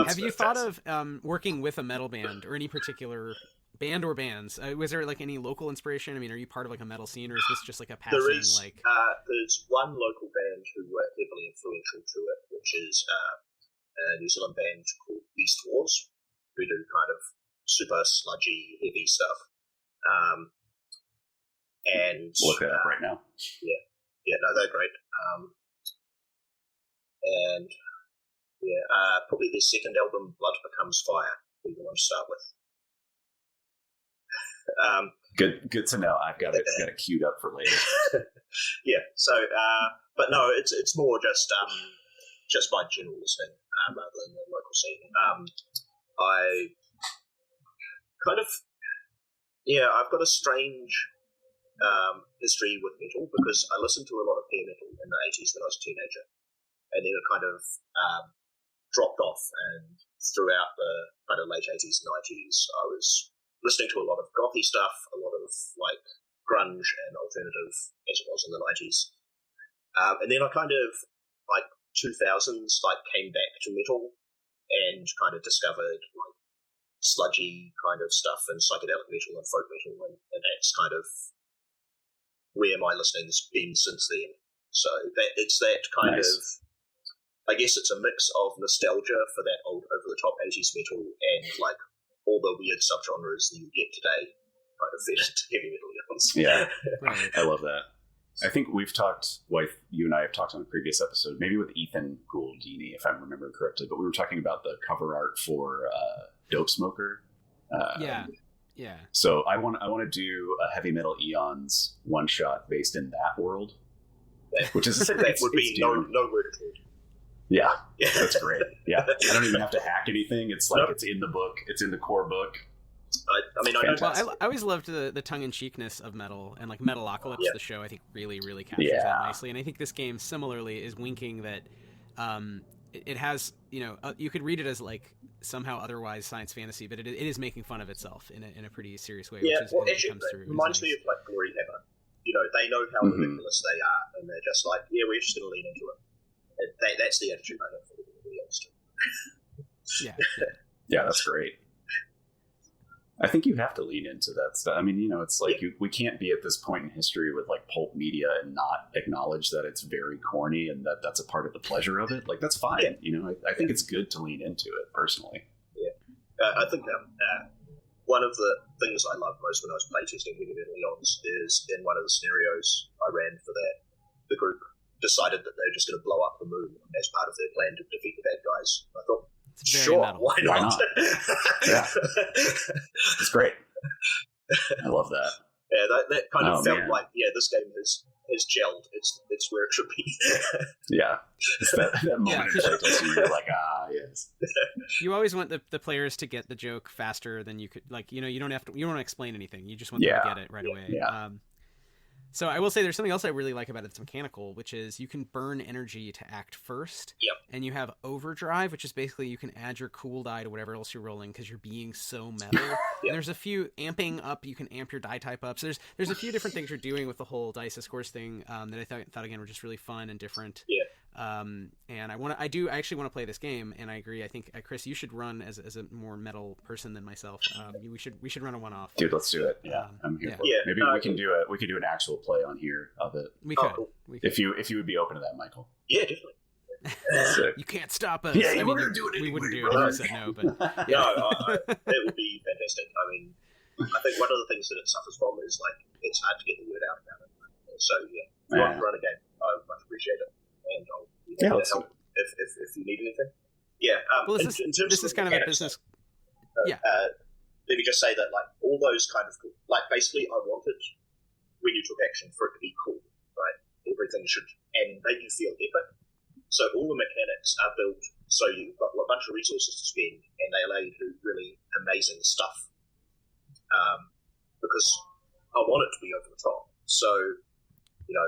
Have you thought of working with a metal band or any particular band or bands? Was there like any local inspiration? I mean, are you part of like a metal scene, or is this just like a passing there's one local band who were heavily influential to it, which is a New Zealand band called Beast Wars, who do kind of super sludgy, heavy stuff. And look that up right now. Yeah, no, they're great. And probably their second album, Blood Becomes Fire, we want to start with. Good to know. I've got it queued up for later. Yeah. So, but no, it's more just my general listening rather than the local scene. I kind of I've got a strange history with metal because I listened to a lot of hair metal in the 80s when I was a teenager, and then it kind of dropped off, and throughout the kind of late 80s and 90s I was listening to a lot of gothy stuff, a lot of like grunge and alternative as it was in the 90s, and then I kind of like 2000s like came back to metal and kind of discovered like sludgy kind of stuff and psychedelic metal and folk metal, and that's kind of where my listening's been since then. So it's that kind of, I guess it's a mix of nostalgia for that old over-the-top 80s metal and like all the weird subgenres that you get today kind of fit into heavy metal guns. Yeah, right. I love that. I think you and I have talked on a previous episode, maybe with Ethan Gouldini, if I'm remembering correctly, but we were talking about the cover art for Dope Smoker. Yeah. So I want to do a Heavy Metal Eons one shot based in that world, which is that would be no word at all. Yeah, that's great. Yeah, I don't even have to hack anything. It's like It's in the book. It's in the core book. I always loved the tongue-in-cheekness of metal, and like Metalocalypse, the show, I think really, really captures that nicely. And I think this game similarly is winking that it has, you could read it as like somehow otherwise science fantasy, but it is making fun of itself in a pretty serious way. Yeah, which comes through. It reminds me of like Glory Hammer. They know how ridiculous they are, and they're just like, we're just going to lean into it. That's the attitude I have for the Yeah, that's great. I think you have to lean into that stuff. I mean, it's like we can't be at this point in history with like pulp media and not acknowledge that it's very corny and that's a part of the pleasure of it. Like that's fine. I think it's good to lean into it personally. Yeah, I think one of the things I love most when I was playtesting Heavy Metal Eons is in one of the scenarios I ran for that, the group decided that they were just going to blow up the moon as part of their plan to defeat the bad guys. I thought, sure, why not? Yeah, it's great. I love that. Yeah, that kind of felt like this game has gelled. It's where it should be. Yeah, it's that moment in playtesting you're like, yes. You always want the players to get the joke faster than you could. Like you don't want to explain anything. You just want them to get it right away. Yeah. So I will say there's something else I really like about it that's mechanical, which is you can burn energy to act first. Yep. And you have overdrive, which is basically you can add your cool die to whatever else you're rolling because you're being so metal. And there's a few amping up. You can amp your die type up. So there's a few different things you're doing with the whole dice discourse thing that I thought again were just really fun and different. Yeah. And I actually want to play this game, and I agree. I think Chris, you should run as a more metal person than myself. We should run a one-off. Dude, let's do it. Yeah, I'm here for it. Maybe we can do an actual play on here of it. We could. If you would be open to that, Michael. Yeah, definitely. You can't stop us. Yeah, I we're mean, gonna do it we anyway, wouldn't do bro. it if we said no, but It would be fantastic. I mean, I think one of the things that it suffers from is like it's hard to get the word out about it. So run a game. I would much appreciate it, and I'll be happy to help if you need anything. Yeah. well, in terms this is kind of a business. Let me just say that like all those kind of like basically I wanted when you took action for it to be cool, right? Everything should and make you feel epic. So all the mechanics are built so you've got a bunch of resources to spend, and they allow you to do really amazing stuff. Because I want it to be over the top. So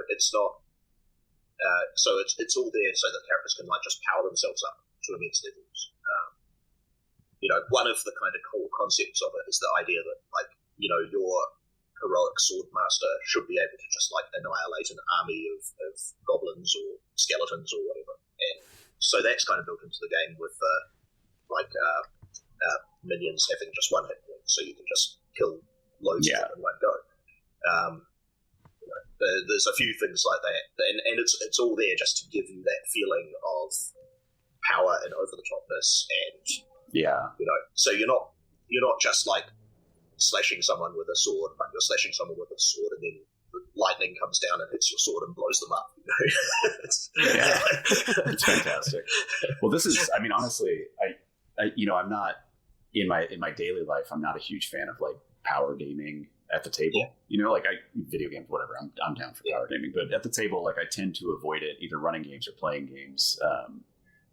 it's not. So it's all there so that characters can like just power themselves up to immense levels. One of the kind of cool concepts of it is the idea that like your heroic sword master should be able to just like annihilate an army of goblins or skeletons or whatever. And so that's kind of built into the game with minions having just one hit point, so you can just kill loads of them in one go. There's a few things like that, and it's all there just to give you that feeling of power and over the topness, and so you're not just like slashing someone with a sword, but you're slashing someone with a sword, and then lightning comes down and hits your sword and blows them up. It's fantastic. Well, this is, I mean, honestly, I'm not in my daily life. I'm not a huge fan of like power gaming at the table. Like video games, whatever. I'm down for power gaming, but at the table, like I tend to avoid it, either running games or playing games.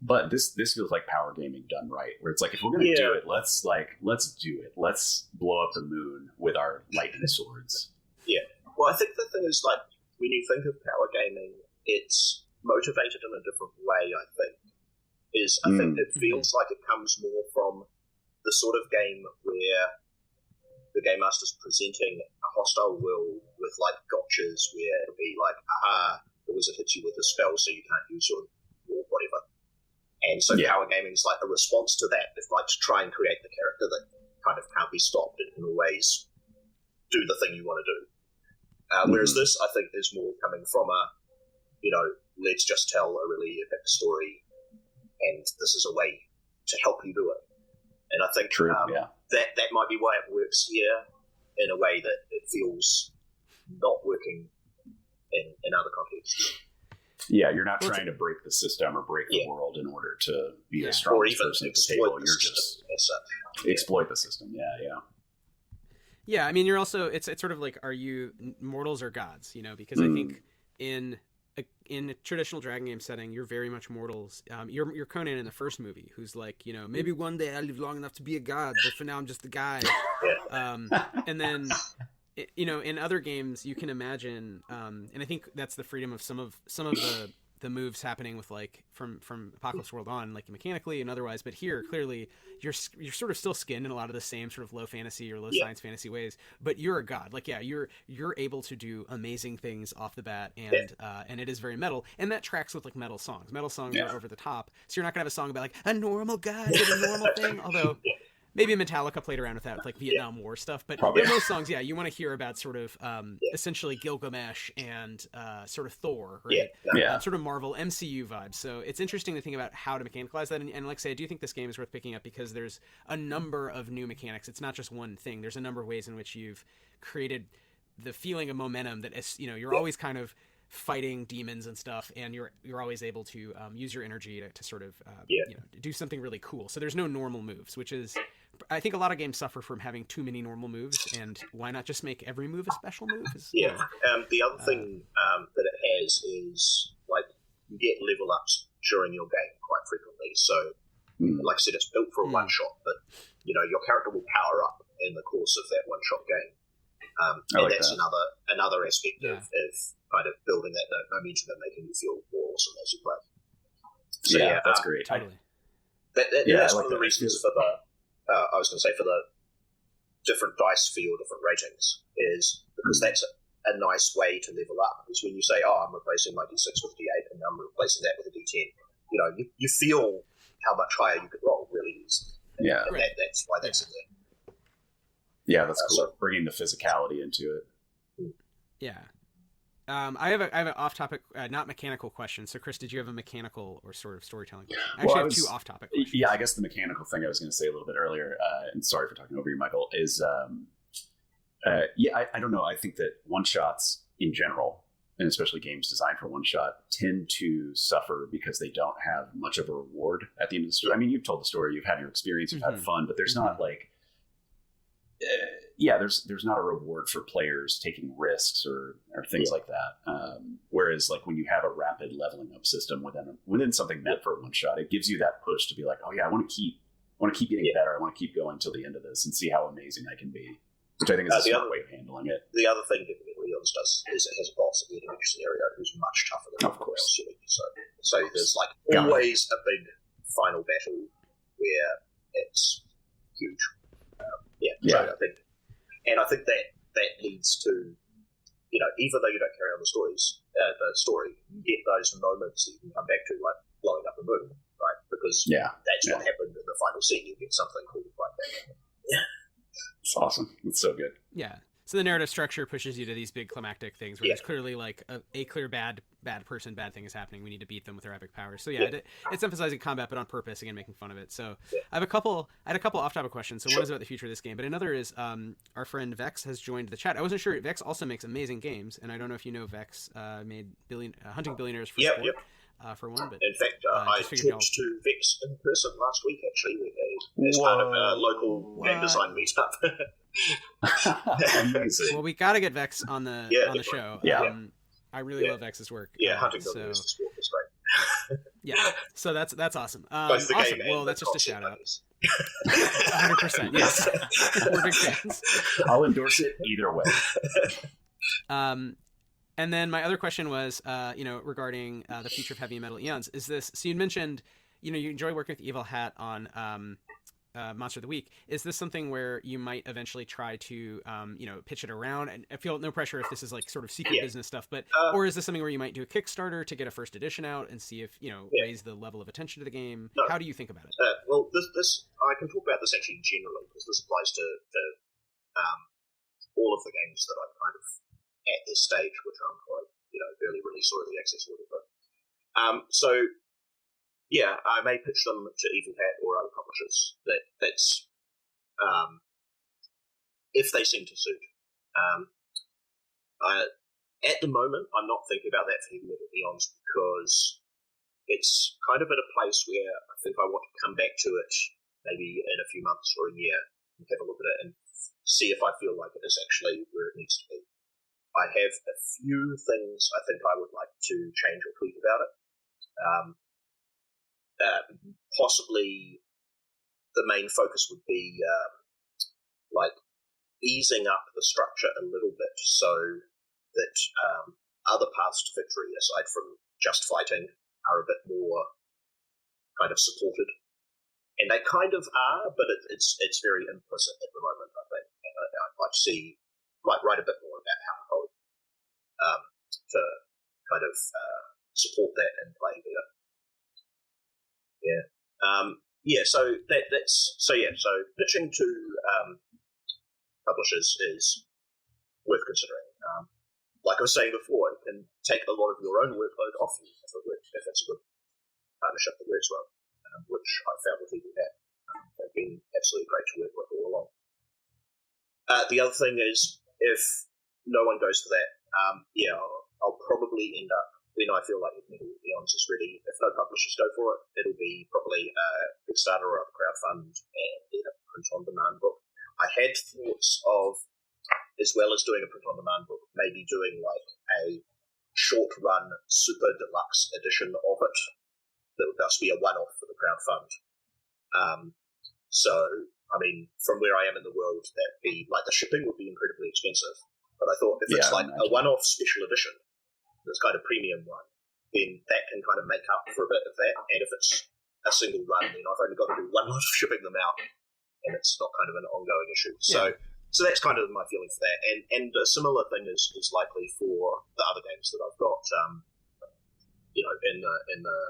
But this feels like power gaming done right, where it's like if we're gonna do it, let's do it. Let's blow up the moon with our lightning swords. Yeah. Well, I think the thing is like when you think of power gaming, it's motivated in a different way. I think it feels like it comes more from the sort of game where the game master's presenting a hostile world with like gotchas where it'll be like, the wizard hits you with a spell, so you can't use your or whatever. And so power gaming is like a response to that. It's like to try and create the character that kind of can't be stopped and can always do the thing you want to do. Whereas this, I think, is more coming from let's just tell a really epic story, and this is a way to help you do it. And I think that might be why it works here in a way that it feels not working in other contexts. Yeah, you're not trying to break the system or break the world in order to be the strongest person at the table. You're just exploit the system. Yeah, I mean, you're also it's sort of like, are you mortals or gods? Because I think in a traditional Dragon game setting, you're very much mortals. You're Conan in the first movie, who's like, maybe one day I'll live long enough to be a god, but for now I'm just a guy. And then in other games you can imagine, and I think that's the freedom of some of the moves happening with like from Apocalypse World on, like mechanically and otherwise. But here, clearly, you're sort of still skinned in a lot of the same sort of low fantasy or low science fantasy ways. But you're a god. Like, you're able to do amazing things off the bat, and it is very metal, and that tracks with like metal songs. Metal songs are over the top, so you're not gonna have a song about like a normal guy did a normal thing, although. Maybe Metallica played around with that with like Vietnam War stuff, but in most songs, you want to hear about sort of essentially Gilgamesh and sort of Thor, right? Sort of Marvel MCU vibes. So it's interesting to think about how to mechanicalize that. And like I say, I do think this game is worth picking up because there's a number of new mechanics. It's not just one thing. There's a number of ways in which you've created the feeling of momentum that is, you're always kind of fighting demons and stuff, and you're always able to use your energy to sort of do something really cool. So there's no normal moves, which is, I think a lot of games suffer from having too many normal moves, and why not just make every move a special move? The other thing that it has is like you get level ups during your game quite frequently. So like I said, it's built for a one shot, but your character will power up in the course of that one shot game. And that's another aspect of kind of building that momentum and making you feel more awesome as you play. So that's great. Totally. That's one of the reasons for the I was going to say for the different dice for your different ratings is because that's a nice way to level up. Because when you say, I'm replacing my D6 with D8 and I'm replacing that with a D10, you feel how much higher you could roll really is. And that's why that's in there. Yeah, that's cool. So bringing the physicality into it. Yeah. I have an off-topic, not mechanical question. So, Chris, did you have a mechanical or sort of storytelling question? Well, I have two off-topic questions. Yeah, I guess the mechanical thing I was going to say a little bit earlier, and sorry for talking over you, Michael, is I don't know. I think that one-shots in general, and especially games designed for one-shot, tend to suffer because they don't have much of a reward at the end of the story. I mean, you've told the story, you've had your experience, you've had fun, but there's not like... there's not a reward for players taking risks or things like that. Whereas, like when you have a rapid leveling up system within something meant for one shot, it gives you that push to be like, oh yeah, I want to keep getting better. I want to keep going till the end of this and see how amazing I can be. Which I think is a smart way of handling it. The other thing that Leon's does is it has a boss at the end of each scenario who's much tougher than everyone else. So there's like always a big final battle where it's huge. So I think that leads to, even though you don't carry on the story, you get those moments that you can come back to, like blowing up the moon, right? Because that's what happened in the final scene. You get something cool like that. Yeah. It's awesome. It's so good. Yeah. So the narrative structure pushes you to these big climactic things where there's clearly like a clear bad person, bad thing is happening. We need to beat them with their epic powers. So it's emphasizing combat, but on purpose, again, making fun of it. So I had a couple off-topic questions. So one is about the future of this game, but another is our friend Vex has joined the chat. I wasn't sure. Vex also makes amazing games, and I don't know if you know Vex made Hunting Billionaires for sport. For one, but in fact, I talked to Vex in person last week. Actually, as part of a local game design meetup. Well, we got to get Vex on the show. Yeah. I really love Vex's work. Yeah, Hunting Billionaires is great. Yeah, so that's awesome. Both the awesome. game Well, and that's the just a shout out. buddies. 100%. Yes, we're big fans. I'll endorse it either way. And then my other question was, regarding the future of heavy metal eons. Is this? So you mentioned, you enjoy working with Evil Hat on Monster of the Week. Is this something where you might eventually try to, pitch it around? And I feel no pressure if this is like sort of secret business stuff, but or is this something where you might do a Kickstarter to get a first edition out and see if raise the level of attention to the game? No. How do you think about it? Well, this I can talk about this actually generally because this applies to all of the games that I'm kind of at this stage, which I'm quite, early release or early access or whatever. I may pitch them to Evil Hat or other publishers. That's if they seem to suit. At the moment, I'm not thinking about that for Heavy Metal Eons because it's kind of at a place where I think I want to come back to it maybe in a few months or a year and have a look at it and see if I feel like it is actually where it needs to be. I have a few things I think I would like to change or tweak about it. Possibly the main focus would be easing up the structure a little bit so that other paths to victory, aside from just fighting, are a bit more kind of supported. And they kind of are, but it's very implicit at the moment, I think. And I'd like to see, write a bit more about how to kind of support that and play better. So pitching to publishers is worth considering. Like I was saying before, it can take a lot of your own workload off you if it's a good partnership that works well, which I've found with Evil Hat. They've been absolutely great to work with all along. The other thing is, if no one goes for that, I'll probably end up, when I feel like Metal Eons is ready, if no publishers go for it, it'll be probably a Kickstarter or a crowdfund and then a print-on-demand book. I had thoughts of, as well as doing a print-on-demand book, maybe doing like a short-run super deluxe edition of it that would just be a one-off for the crowdfund. From where I am in the world, that'd be like the shipping would be incredibly expensive. But I thought if it's like a one-off special edition, this kind of premium one, then that can kind of make up for a bit of that. And if it's a single run, then I've only got to do one lot of shipping them out, and it's not kind of an ongoing issue. So that's kind of my feeling for that. And a similar thing is likely for the other games that I've got, in the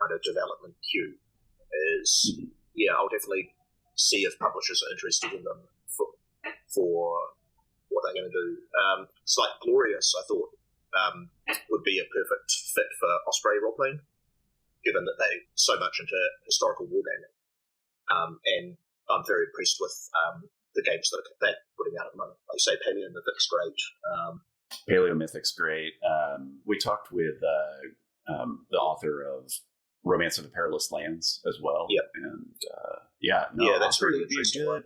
kind of development queue. I'll definitely see if publishers are interested in them for what they're going to do. It's like Glorious, I thought. would be a perfect fit for Osprey role-playing, given that they're so much into historical wargaming. And I'm very impressed with the games that they're putting out at the moment. Like you say, Paleomythic's great. Paleomythic's great. We talked with the author of Romance of the Perilous Lands as well. Yep. And that's really interesting.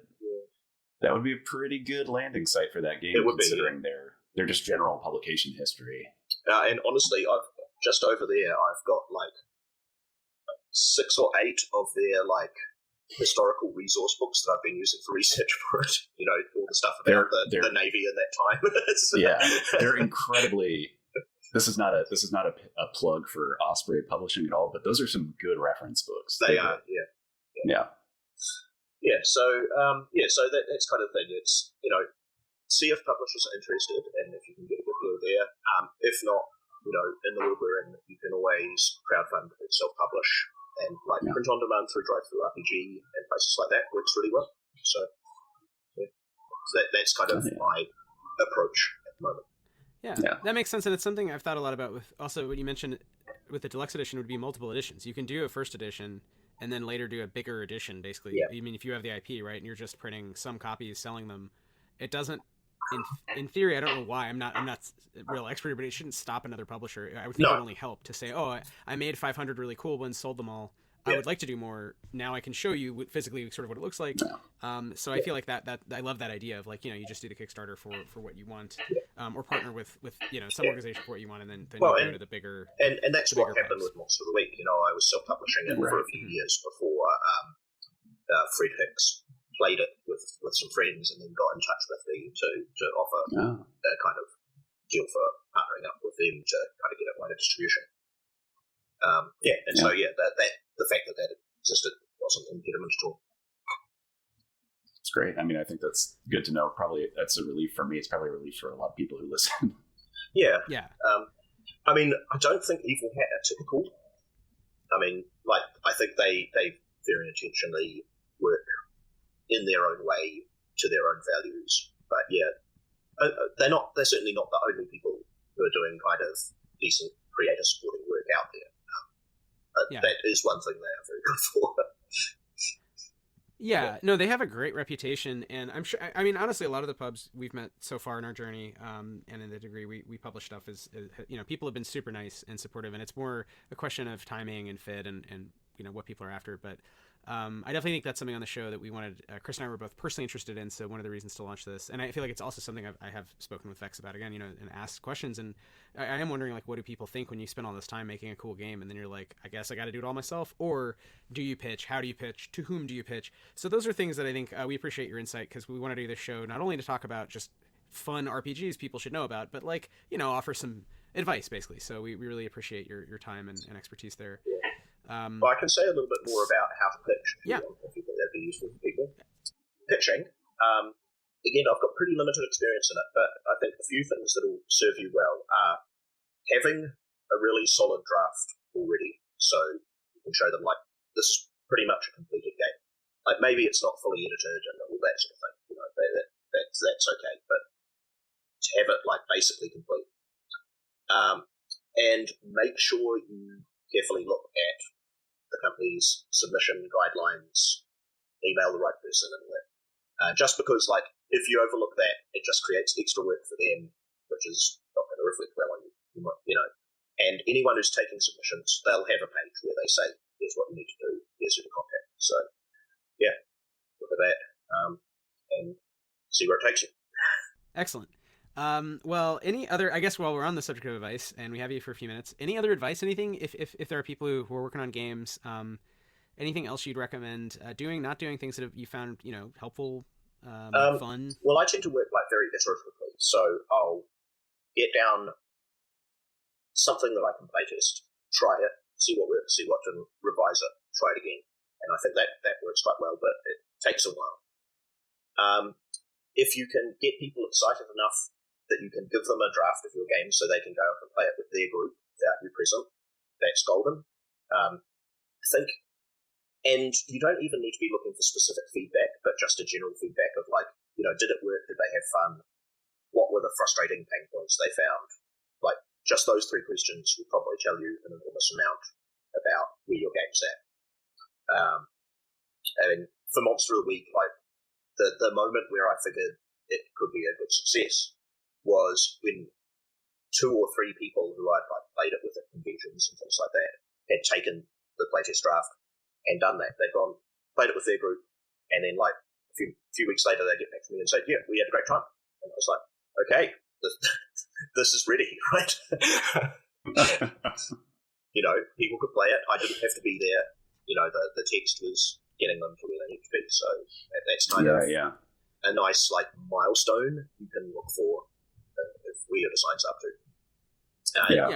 That would be a pretty good landing site for that game, considering their just general publication history. And honestly, I've just over there, I've got like 6 or 8 of their like historical resource books that I've been using for research for it. You know, all the stuff about the Navy in that time. Yeah, they're incredibly. This is not a plug for Osprey Publishing at all, but those are some good reference books. They are, yeah. Yeah, so that's kind of thing. It's, you know, see if publishers are interested and if you can get a good deal there. If not, you know, in the world we're in, you can always crowdfund and self-publish and print on demand through Drive-Thru RPG and places like that works really well. So that's kind of my approach at the moment. Yeah, that makes sense, and it's something I've thought a lot about. With also what you mentioned with the deluxe edition would be multiple editions. You can do a first edition and then later do a bigger edition. Basically, I mean, if you have the IP right and you're just printing some copies, selling them, it doesn't. In theory, I don't know why. I'm not a real expert, but it shouldn't stop another publisher. I would think it would only help to say, "Oh, I made 500 really cool ones, sold them all. I would like to do more. Now I can show you physically sort of what it looks like." So I feel like that I love that idea of like, you know, you just do the Kickstarter for what you want, or partner with you know, some organization for what you want, and then you go to the bigger. And that's what happened with Monster of the Week. You know, I was self-publishing it for a few years before Fred Hicks played it with some friends, and then got in touch with me to offer a kind of deal for partnering up with them to kind of get it wider distribution. So that the fact that existed wasn't an impediment at all. It's great. I mean, I think that's good to know. Probably that's a relief for me. It's probably a relief for a lot of people who listen. Yeah. I mean, I don't think Evil Hat are typical. I mean, like, I think they very intentionally work in their own way to their own values. But they're certainly not the only people who are doing kind of decent creator supporting work out there. That is one thing they are very good for. No, they have a great reputation, and I'm sure. I mean, honestly, a lot of the pubs we've met so far in our journey, and in the degree we publish stuff, is you know, people have been super nice and supportive, and it's more a question of timing and fit and you know, what people are after. But I definitely think that's something on the show that we wanted. Chris and I were both personally interested in, so one of the reasons to launch this, and I feel like it's also something I have spoken with Vex about again, you know, and asked questions. And I am wondering, like, what do people think when you spend all this time making a cool game, and then you're like, I guess I got to do it all myself, or do you pitch? How do you pitch? To whom do you pitch? So those are things that I think we appreciate your insight, because we want to do this show not only to talk about just fun RPGs people should know about, but like, you know, offer some advice basically. So we really appreciate your time and expertise there. Well, I can say a little bit more about how to pitch. If you think that'd be useful for people. Pitching. Again, I've got pretty limited experience in it, but I think a few things that will serve you well are having a really solid draft already, so you can show them, like, this is pretty much a completed game. Like, maybe it's not fully edited and all that sort of thing. You know, that's okay, but to have it, like, basically complete. And make sure you carefully look at the company's submission guidelines, email the right person, and all that. Just because, like, if you overlook that, it just creates extra work for them, which is not going to reflect well on you. You know, and anyone who's taking submissions, they'll have a page where they say, "Here's what you need to do. Here's who to contact." So, look at that and see where it takes you. Excellent. Well, any other, I guess while we're on the subject of advice, and we have you for a few minutes, any other advice, anything, if there are people who are working on games, anything else you'd recommend doing, not doing, things that you found, you know, helpful, fun? Well, I tend to work, like, very iteratively, so I'll get down something that I can playtest, try it, see what works, see what didn't, revise it, try it again, and I think that works quite well, but it takes a while. If you can get people excited enough that you can give them a draft of your game so they can go up and play it with their group without you present, that's golden. I think, and you don't even need to be looking for specific feedback, but just a general feedback of, like, you know, did it work? Did they have fun? What were the frustrating pain points they found? Like, just those three questions will probably tell you an enormous amount about where your game's at. And for Monster of the Week, like the moment where I figured it could be a good success was when 2 or 3 people who I'd like played it with at conventions and things like that had taken the playtest draft and done that. They'd gone, played it with their group, and then like a few weeks later they get back to me and say, yeah, we had a great time. And I was like, okay, this is ready, right? People could play it. I didn't have to be there. The text was getting them to where they need to be. So that's kind of a nice like milestone you can look for if where your design's up to.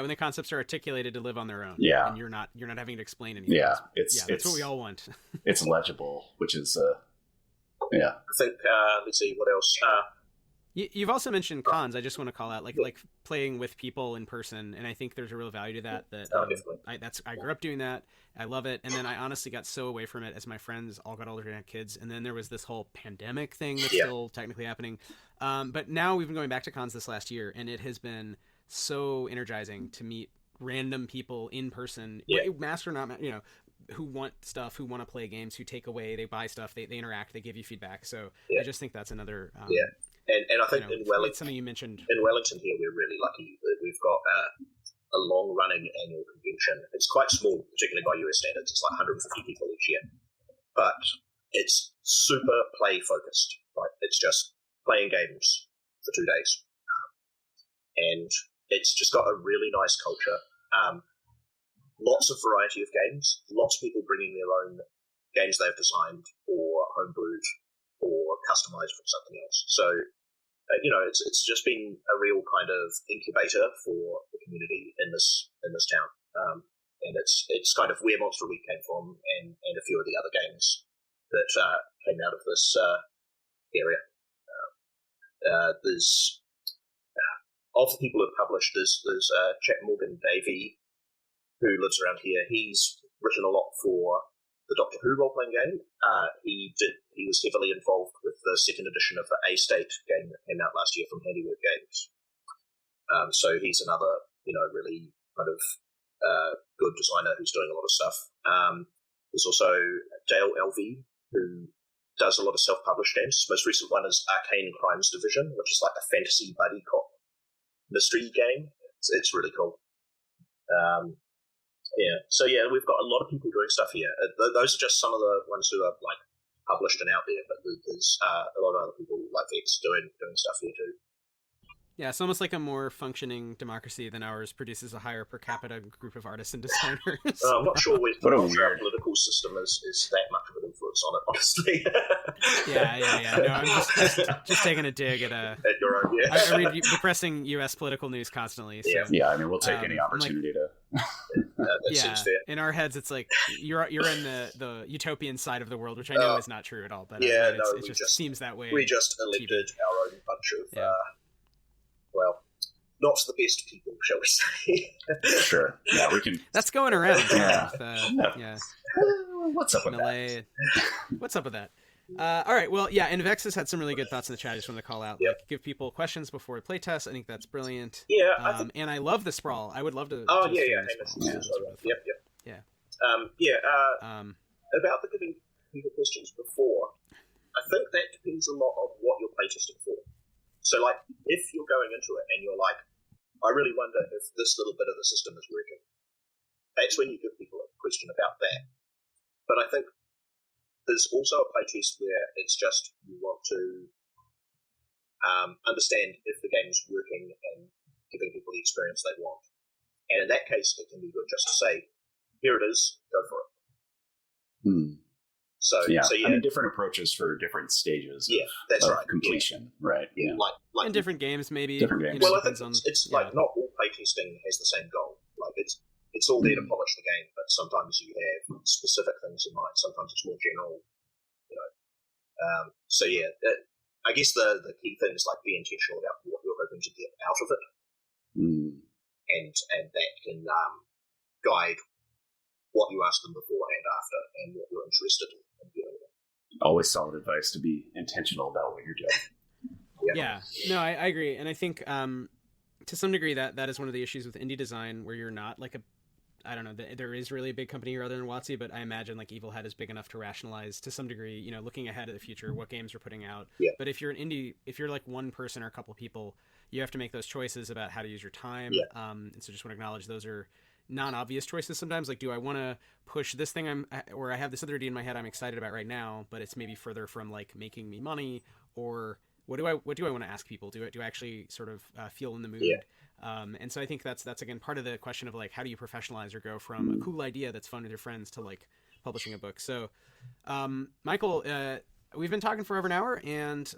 When the concepts are articulated to live on their own. Yeah, and you're not having to explain anything. Yeah, that's what we all want. It's legible, which is I think let's see what else. You've also mentioned cons. I just want to call out like playing with people in person, and I think there's a real value to that. I grew up doing that. I love it, and then I honestly got so away from it as my friends all got older and had kids, and then there was this whole pandemic thing that's still technically happening. But now we've been going back to cons this last year, and it has been so energizing to meet random people in person, masked or not, who want stuff, who want to play games, who take away, they buy stuff, they interact, they give you feedback. So I just think that's another. And I think in Wellington, something you mentioned. In Wellington here, we're really lucky that we've got a long-running annual convention. It's quite small, particularly by US standards. It's like 150 people each year. But it's super play-focused. Like, it's just playing games for 2 days. And it's just got a really nice culture. Lots of variety of games. Lots of people bringing their own games they've designed or homebrewed or customized from something else. So, it's just been a real kind of incubator for the community in this town, and it's kind of where Monster Week came from, and a few of the other games that came out of this area. There's of the people who have published. There's a chap Morgan Davey who lives around here. He's written a lot for the Doctor Who role-playing game. He was heavily involved with the second edition of the A-State game that came out last year from Handiwork Games. So he's another, really kind of good designer who's doing a lot of stuff. There's also Dale Elvey, who does a lot of self-published games. His most recent one is Arcane Crimes Division, which is like a fantasy buddy cop mystery game. It's really cool. So we've got a lot of people doing stuff here. Those are just some of the ones who are like published and out there, but there's a lot of other people like Vex doing stuff here too. Yeah, it's almost like a more functioning democracy than ours produces a higher per capita group of artists and designers. I'm not sure our political system is that much of an influence on it, honestly. Yeah. No, I'm just taking a dig at your own. Yeah. I read depressing U.S. political news constantly. So, I mean, we'll take any opportunity to. That seems fair. In our heads, it's like you're in the utopian side of the world, which I know is not true at all. But it just seems that way. We just elected our own bunch of. Not the best people, shall we say? Sure. Yeah, we can. That's going around. What's up with that? What's up with that? All right. Well, and Vex has had some really good thoughts in the chat. I just want to call out, give people questions before we play test. I think that's brilliant. Yeah. And I love the sprawl. I would love to. Oh, Yep. Yeah. About the giving people questions before, I think that depends a lot on what you're playtesting for. So, like, if you're going into it and you're like, I really wonder if this little bit of the system is working, that's when you give people a question about that. But I think there's also a playtest where it's just you want to understand if the game is working and giving people the experience they want. And in that case, it can be good just to say, here it is, go for it. So I mean, different approaches for different stages of completion, right? Yeah. Like in different games, maybe. Different games. Well, I think it's like not all playtesting has the same goal. Like it's all there to polish the game, but sometimes you have specific things in mind. Sometimes it's more general, I guess the key thing is like be intentional about what you're hoping to get out of it, and that can guide what you ask them before and after, and what you're interested in doing. Always solid advice to be intentional about what you're doing. Yeah. No, I agree, and I think to some degree, that is one of the issues with indie design, where you're not like I don't know, there is really a big company here other than WotC, but I imagine like Evil Head is big enough to rationalize to some degree, you know, looking ahead at the future, what games are putting out. Yeah. But if you're an indie, if you're like one person or a couple people, you have to make those choices about how to use your time. Yeah. And so just want to acknowledge those are non-obvious choices sometimes. Like, do I want to push this thing or I have this other idea in my head I'm excited about right now, but it's maybe further from like making me money, or what do I want to ask people? Do I actually sort of feel in the mood? Yeah. And so I think that's again part of the question of like, how do you professionalize or go from a cool idea that's fun with your friends to like publishing a book? So, Michael, we've been talking for over an hour, and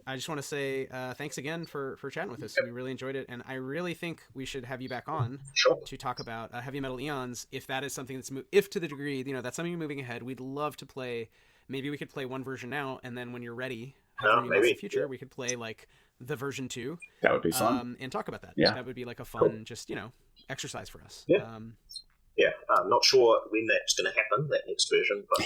I just want to say thanks again for chatting with us. We really enjoyed it, and I really think we should have you back on to talk about Heavy Metal Eons, if that is something that's if to the degree, you know, that's something moving ahead. We'd love to play. Maybe we could play one version now, and then when you're ready, maybe in the future, we could play like the version 2. That would be fun. And talk about that. Yeah. That would be like a fun, just, you know, exercise for us. Yeah. I'm not sure when that's going to happen, that next version, but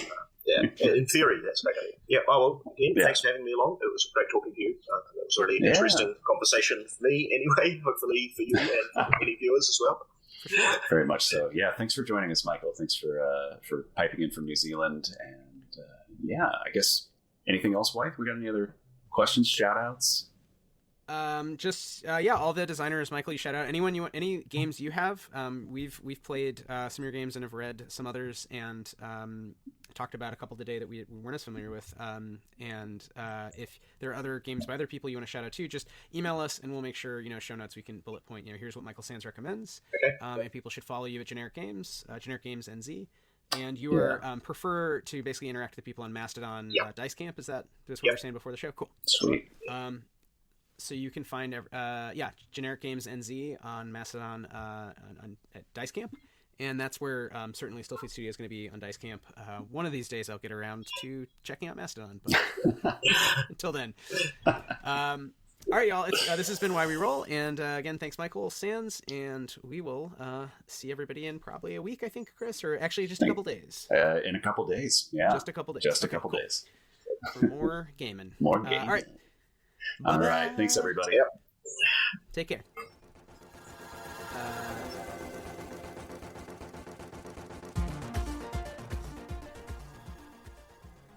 in theory, that's okay. Yeah, well, again, thanks for having me along. It was great talking to you. It was a really interesting conversation for me anyway, hopefully for you and any viewers as well. Very much so. Yeah, thanks for joining us, Michael. Thanks for piping in from New Zealand. And I guess anything else, White? We got any other questions, shout-outs? All the designers, Michael, you shout out any games you have. We've played some of your games and have read some others, and talked about a couple today that we weren't as familiar with. And if there are other games by other people you want to shout out to, just email us and we'll make sure, you know, show notes we can bullet point, you know, here's what Michael Sands recommends. Okay. And people should follow you at Generic Games NZ. And you are prefer to basically interact with people on Mastodon, Dice Camp. Is that what you were saying before the show? Cool. Sweet. So you can find Generic Games NZ on Mastodon at Dice Camp, and that's where certainly Stillfleet Studio is going to be on Dice Camp. One of these days I'll get around to checking out Mastodon, but until then. All right, y'all. This has been Why We Roll, and again, thanks, Michael Sands, and we will see everybody in probably a week, I think, Chris, or actually just a couple days. In a couple days, yeah. Just a couple days. Just a couple days. For more gaming. More gaming. All right. All right. Thanks, everybody. Yep. Take care.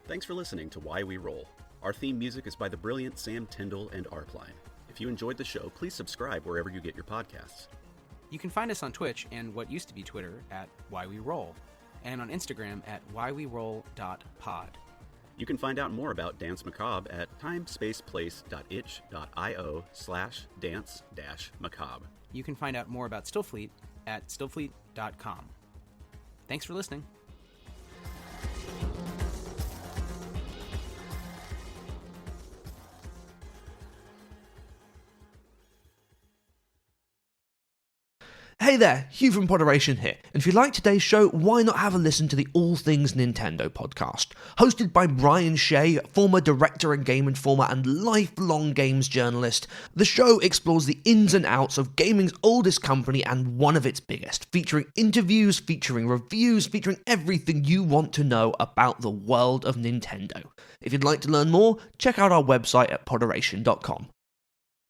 Thanks for listening to Why We Roll. Our theme music is by the brilliant Sam Tyndall and Arpline. If you enjoyed the show, please subscribe wherever you get your podcasts. You can find us on Twitch and what used to be Twitter at Why We Roll, and on Instagram at whyweroll.pod. You can find out more about Dance Macabre at timespaceplace.itch.io/dance-macabre. You can find out more about Stillfleet at stillfleet.com. Thanks for listening. Hey there, Hugh from Podderation here, and if you like today's show, why not have a listen to the All Things Nintendo podcast? Hosted by Brian Shea, former director and Game Informer and lifelong games journalist, the show explores the ins and outs of gaming's oldest company and one of its biggest, featuring interviews, featuring reviews, featuring everything you want to know about the world of Nintendo. If you'd like to learn more, check out our website at podderation.com.